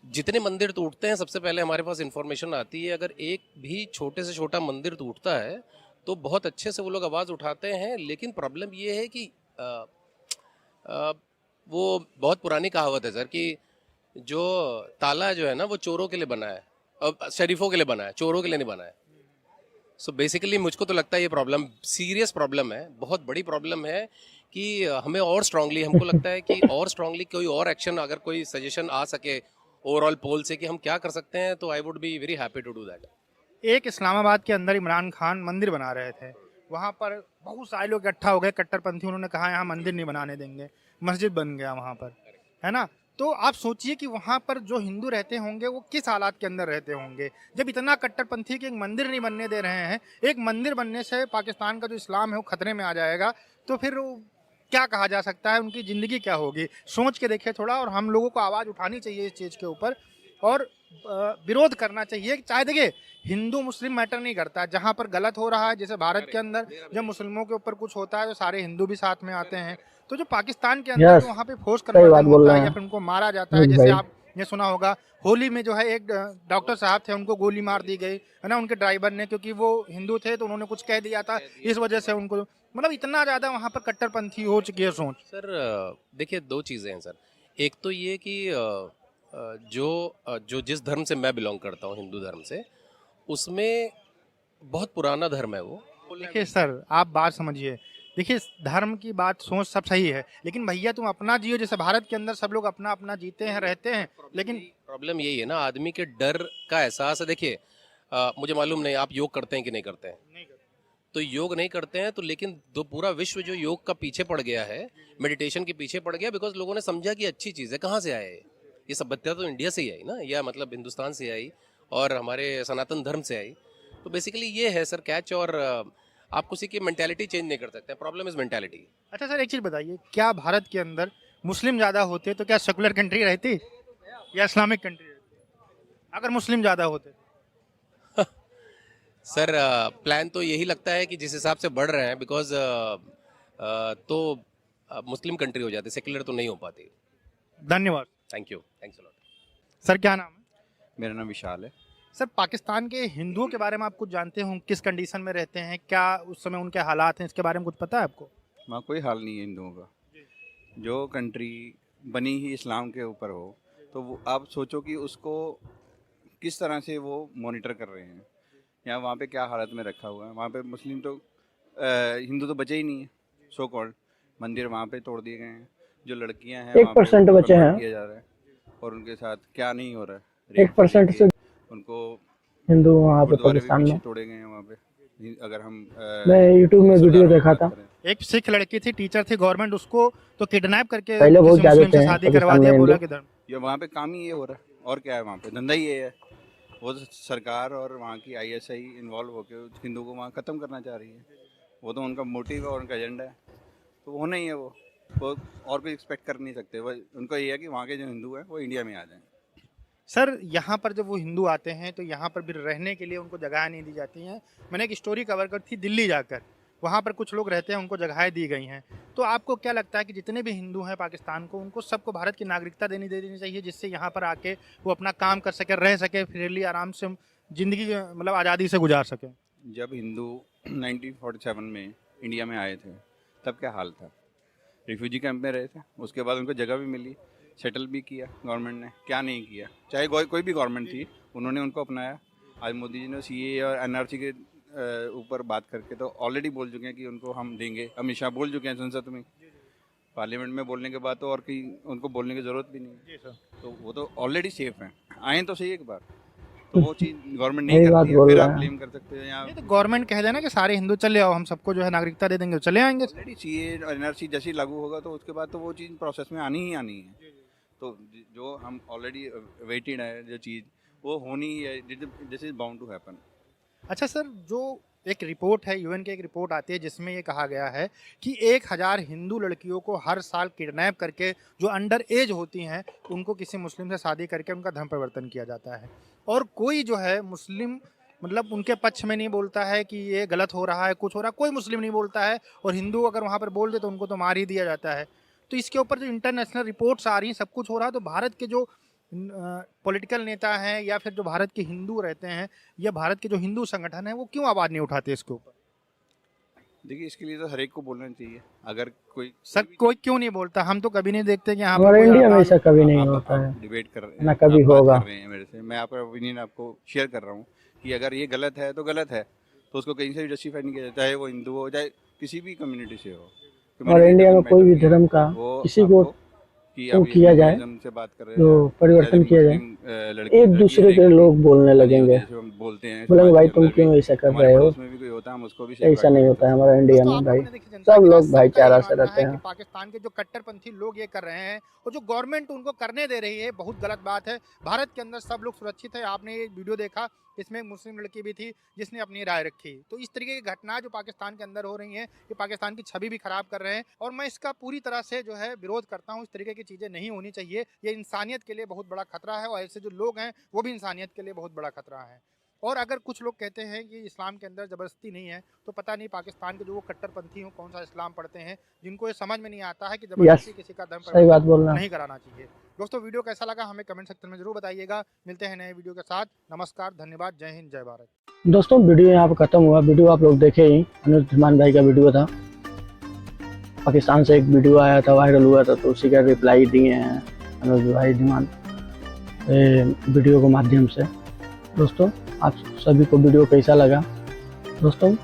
[SPEAKER 5] जितने मंदिर टूटते हैं सबसे पहले हमारे पास इंफॉर्मेशन आती है, अगर एक भी छोटे से छोटा मंदिर टूटता है तो बहुत अच्छे से वो लोग आवाज़ उठाते हैं। लेकिन प्रॉब्लम ये है कि वो बहुत पुरानी कहावत है सर कि जो ताला जो है ना वो चोरों के लिए बना है, अब शरीफों के लिए बना है, चोरों के लिए नहीं बना है। सो बेसिकली मुझको तो लगता है ये प्रॉब्लम सीरियस प्रॉब्लम है, बहुत बड़ी प्रॉब्लम है कि हमें और स्ट्रांगली, हमको लगता है कि और स्ट्रांगली कोई और एक्शन, अगर कोई सजेशन आ सके ओवरऑल पोल से कि हम क्या कर सकते हैं, तो I would be very happy to do that.
[SPEAKER 1] एक इस्लामाबाद के अंदर इमरान खान मंदिर बना रहे थे, वहाँ पर बहुत सारे लोग इकट्ठा हो गए, कट्टरपंथी, उन्होंने कहा यहाँ मंदिर नहीं बनाने देंगे, मस्जिद बन गया वहाँ पर, है ना? तो आप सोचिए कि वहाँ पर जो हिंदू रहते होंगे वो किस हालात के अंदर रहते होंगे, जब इतना कट्टरपंथी के एक मंदिर नहीं बनने दे रहे हैं। एक मंदिर बनने से पाकिस्तान का जो इस्लाम है वो खतरे में आ जाएगा, तो फिर क्या कहा जा सकता है, उनकी ज़िंदगी क्या होगी? सोच के देखिए थोड़ा, और हम लोगों को आवाज़ उठानी चाहिए इस चीज़ के ऊपर, और विरोध करना चाहिए। चाहे देखिए हिंदू मुस्लिम मैटर नहीं करता, जहाँ पर गलत हो रहा है, जैसे भारत के अंदर जब मुस्लिमों के ऊपर कुछ होता है तो सारे हिंदू भी साथ में आते हैं, तो जो पाकिस्तान के अंदर जो वहाँ पे फोर्स कन्वर्जन होता है या फिर उनको मारा जाता है, जैसे आप ये सुना होगा होली में जो है एक डॉक्टर साहब थे, उनको गोली मार दी गई है ना, उनके ड्राइवर ने, क्योंकि वो हिंदू थे तो उन्होंने कुछ कह दिया था, इस वजह से उनको, मतलब इतना ज़्यादा वहाँ पर कट्टरपंथी हो चुकी है सोच।
[SPEAKER 5] सर देखिए दो चीज़ें हैं सर, एक तो ये कि जो जिस धर्म से मैं बिलोंग करता हूँ, हिंदू धर्म से, उसमें बहुत पुराना धर्म है वो।
[SPEAKER 1] देखिए सर, आप बात समझिए, देखिए धर्म की बात सोच सब सही है, लेकिन भैया तुम अपना जियो, जैसे भारत के अंदर सब लोग अपना अपना जीते हैं, रहते हैं, लेकिन
[SPEAKER 5] प्रॉब्लम यही है ना, आदमी के डर का एहसास है। देखिए मुझे मालूम नहीं आप योग करते हैं कि नहीं करते हैं, तो योग नहीं करते हैं तो, लेकिन दो पूरा विश्व जो योग का पीछे पड़ गया है, मेडिटेशन के पीछे पड़ गया, बिकॉज लोगों ने समझा कि अच्छी चीज़ है। कहाँ से आया ये सभ्यता तो इंडिया से ही आई ना, या मतलब हिंदुस्तान से आई और हमारे सनातन धर्म से आई। तो बेसिकली ये है सर कैच, और आप किसी की मेंटालिटी चेंज नहीं कर सकते, प्रॉब्लम इज मेंटालिटी।
[SPEAKER 1] अच्छा सर एक चीज़ बताइए, क्या भारत के अंदर मुस्लिम ज़्यादा होते तो क्या सेकुलर कंट्री रहती या इस्लामिक कंट्री रहती, अगर मुस्लिम ज़्यादा होते?
[SPEAKER 5] सर प्लान तो यही लगता है कि जिस हिसाब से बढ़ रहे हैं, बिकॉज तो मुस्लिम कंट्री हो जाती, सेकुलर तो नहीं हो पाती।
[SPEAKER 1] धन्यवाद।
[SPEAKER 5] Thank you, thanks a lot.
[SPEAKER 1] Sir क्या नाम है?
[SPEAKER 4] मेरा नाम विशाल है।
[SPEAKER 1] सर पाकिस्तान के हिंदुओं के बारे में आप कुछ जानते हो, किस कंडीशन में रहते हैं, क्या उस समय उनके हालात हैं, इसके बारे में कुछ पता है आपको?
[SPEAKER 4] वहाँ कोई हाल नहीं है हिंदुओं का। जो कंट्री बनी ही इस्लाम के ऊपर हो, तो वो आप सोचो कि उसको किस तरह से वो मॉनिटर कर रहे हैं, या वहाँ पे क्या हालत में रखा हुआ है। वहाँ पे मुस्लिम तो हिंदू तो बचे ही नहीं है, सो कॉल्ड मंदिर वहाँ पे तोड़ दिए गए हैं। जो लड़कियाँ हैं
[SPEAKER 7] 1% बचे हैं,
[SPEAKER 4] किया जा रहा है, और उनके साथ क्या नहीं हो रहा है,
[SPEAKER 7] 1% से
[SPEAKER 4] उनको
[SPEAKER 7] हिंदू वहाँ पे
[SPEAKER 4] गुरुद्वारे भी
[SPEAKER 7] पाकिस्तान में।
[SPEAKER 4] पीछे तोड़े गए हैं वहाँ पे। अगर हम
[SPEAKER 7] मैं यूट्यूब में वीडियो देखा था,
[SPEAKER 1] एक सिख लड़की थी, टीचर थी, गवर्नमेंट उसको तो किडनैप करके
[SPEAKER 7] पहले बहुत
[SPEAKER 1] किसी
[SPEAKER 7] ज्यादा
[SPEAKER 1] मुस्लिम से
[SPEAKER 7] थे
[SPEAKER 1] शादी करवा
[SPEAKER 7] पाकिस्तान
[SPEAKER 1] दिया,
[SPEAKER 7] में
[SPEAKER 1] बोला
[SPEAKER 7] हिंदू।
[SPEAKER 1] कि धर्म।
[SPEAKER 4] ये वहाँ पे काम ही ये हो रहा है, और क्या है वहाँ पे, धंधा ही ये है। वो तो सरकार और वहाँ की ISI इन्वॉल्व होकर हिंदू को वहाँ ख़त्म करना चाह रही है। वो तो उनका मोटिव है और उनका एजेंडा है, तो वो नहीं है। वो और कोई एक्सपेक्ट कर नहीं सकते। वो उनको ये है कि वहाँ के जो हिंदू हैं वो इंडिया में आ जाएं।
[SPEAKER 1] सर यहाँ पर जब वो हिंदू आते हैं तो यहाँ पर भी रहने के लिए उनको जगह नहीं दी जाती है। मैंने एक स्टोरी कवर कर थी दिल्ली जाकर, वहाँ पर कुछ लोग रहते हैं, उनको जगहें दी गई हैं। तो आपको क्या लगता है कि जितने भी हिंदू हैं पाकिस्तान को, उनको सबको भारत की नागरिकता दे देनी चाहिए, जिससे यहाँ पर आके वो अपना काम कर सके, रह सके, फ्रीली आराम से ज़िंदगी मतलब आज़ादी से गुजार सके?
[SPEAKER 4] जब हिंदू 1947 में इंडिया में आए थे तब क्या हाल था? रिफ्यूजी कैंप में रहे थे, उसके बाद उनको जगह भी मिली, सेटल भी किया गवर्नमेंट ने, क्या नहीं किया? चाहे कोई भी गवर्नमेंट थी, उन्होंने उनको अपनाया। आज मोदी जी ने सीए और एनआरसी के ऊपर बात करके तो ऑलरेडी बोल चुके हैं कि उनको हम देंगे। अमित शाह बोल चुके हैं संसद में, पार्लियामेंट में बोलने के बाद तो और कहीं उनको बोलने की ज़रूरत भी नहीं है। तो वो तो ऑलरेडी सेफ हैं, आए तो सही एक बार। तो वो चीज़ गवर्नमेंट नहीं करती है, फिर आप ब्लेम कर सकते हो यहाँ।
[SPEAKER 1] तो गवर्नमेंट कह देना कि सारे हिंदू चले आओ, हम सबको जो है नागरिकता दे देंगे, चले आएंगे।
[SPEAKER 4] ऑलरेडी सीए और एनआरसी जैसे ही लागू होगा तो उसके बाद तो वो चीज़ प्रोसेस में आनी ही आनी है। तो जो हम ऑलरेडी वेटेड है जो चीज़, वो होनी ही है, this is bound to happen.
[SPEAKER 1] अच्छा सर, जो एक रिपोर्ट है, यूएन की एक रिपोर्ट आती है जिसमें ये कहा गया है कि 1000 हिंदू लड़कियों को हर साल किडनैप करके, जो अंडर एज होती हैं, उनको किसी मुस्लिम से शादी करके उनका धर्म परिवर्तन किया जाता है। और कोई जो है मुस्लिम मतलब उनके पक्ष में नहीं बोलता है कि ये गलत हो रहा है, कुछ हो रहा है, कोई मुस्लिम नहीं बोलता है। और हिंदू अगर वहाँ पर बोल दे तो उनको तो मार ही दिया जाता है। तो इसके ऊपर जो इंटरनेशनल रिपोर्ट्स आ रही हैं, सब कुछ हो रहा है, तो भारत के जो पॉलिटिकल नेता हैं या फिर जो भारत के हिंदू रहते हैं या भारत के जो हिंदू संगठन है, वो क्यों आवाज़ नहीं उठाते इसके ऊपर?
[SPEAKER 4] देखिए, इसके लिए तो हर एक को बोलना चाहिए। अगर कोई
[SPEAKER 1] सर कोई क्यों नहीं बोलता? हम तो कभी नहीं देखते कि यहाँ
[SPEAKER 7] हमारे इंडिया में ऐसा कभी नहीं होता है,
[SPEAKER 4] डिबेट कर रहे हैं,
[SPEAKER 7] ना कभी
[SPEAKER 4] आप बात
[SPEAKER 7] होगा।
[SPEAKER 4] कर रहे हैं मेरे से, मैं आपका ओपिनियन आपको शेयर कर रहा हूँ कि अगर ये गलत है तो गलत है, तो उसको कहीं से भी जस्टिफाई नहीं किया जाता, चाहे वो हिंदू हो, चाहे किसी भी कम्युनिटी से हो।
[SPEAKER 7] और इंडिया में कोई भी धर्म का किसी को
[SPEAKER 4] तो
[SPEAKER 7] किया जाए,
[SPEAKER 4] से बात कर रहे
[SPEAKER 7] जो परिवर्तन किया जाए, एक दूसरे के लोग बोलने लगेंगे,
[SPEAKER 4] बोलते हैं,
[SPEAKER 7] बोलेंगे भाई तुम क्यों ऐसा कर रहे हो।
[SPEAKER 4] उसमें भी कोई होता है, हम उसको भी
[SPEAKER 7] ऐसा नहीं होता है हमारा इंडिया में भाई, सब लोग भाईचारा से रहते हैं।
[SPEAKER 1] पाकिस्तान के जो कट्टरपंथी लोग ये कर रहे हैं और जो गवर्नमेंट उनको करने दे रही है, बहुत गलत बात है। भारत के अंदर सब लोग सुरक्षित है। आपने ये वीडियो देखा, इसमें एक मुस्लिम लड़की भी थी जिसने अपनी राय रखी। तो इस तरीके की घटना जो पाकिस्तान के अंदर हो रही हैं, ये पाकिस्तान की छवि भी खराब कर रहे हैं और मैं इसका पूरी तरह से जो है विरोध करता हूँ। इस तरीके की चीज़ें नहीं होनी चाहिए। ये इंसानियत के लिए बहुत बड़ा खतरा है और ऐसे जो लोग हैं वो भी इंसानियत के लिए बहुत बड़ा खतरा है। और अगर कुछ लोग कहते हैं कि इस्लाम के अंदर ज़बरदस्ती नहीं है, तो पता नहीं पाकिस्तान के जो वो कट्टरपंथी हो कौन सा इस्लाम पढ़ते हैं, जिनको ये समझ में नहीं आता है कि ज़बरदस्ती किसी का धर्म
[SPEAKER 7] सही बात बोलना
[SPEAKER 1] नहीं कराना चाहिए। दोस्तों, वीडियो कैसा लगा हमें कमेंट सेक्शन में जरूर बताइएगा। मिलते हैं नए वीडियो के साथ। नमस्कार, धन्यवाद, जय हिंद, जय भारत।
[SPEAKER 7] दोस्तों, वीडियो यहाँ पर खत्म हुआ। वीडियो आप लोग देखे ही, अनुज धीमान भाई का वीडियो था। पाकिस्तान से एक वीडियो आया था, वायरल हुआ था, तो उसी का रिप्लाई दिए हैं अनुज भाई धीमान वीडियो के माध्यम से। दोस्तों, आप सभी को वीडियो कैसा लगा? दोस्तों,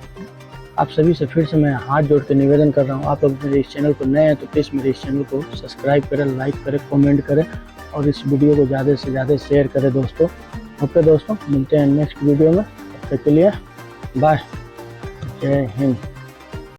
[SPEAKER 7] आप सभी से फिर से मैं हाथ जोड़ के निवेदन कर रहा हूँ, आप लोग मेरे इस चैनल को नए हैं तो प्लीज़ मेरे इस चैनल को सब्सक्राइब करें, लाइक करें, कमेंट करें और इस वीडियो को ज़्यादा से ज़्यादा शेयर करें दोस्तों। ओके दोस्तों, मिलते हैं नेक्स्ट वीडियो में। तब तक के लिए बाय, जय हिंद।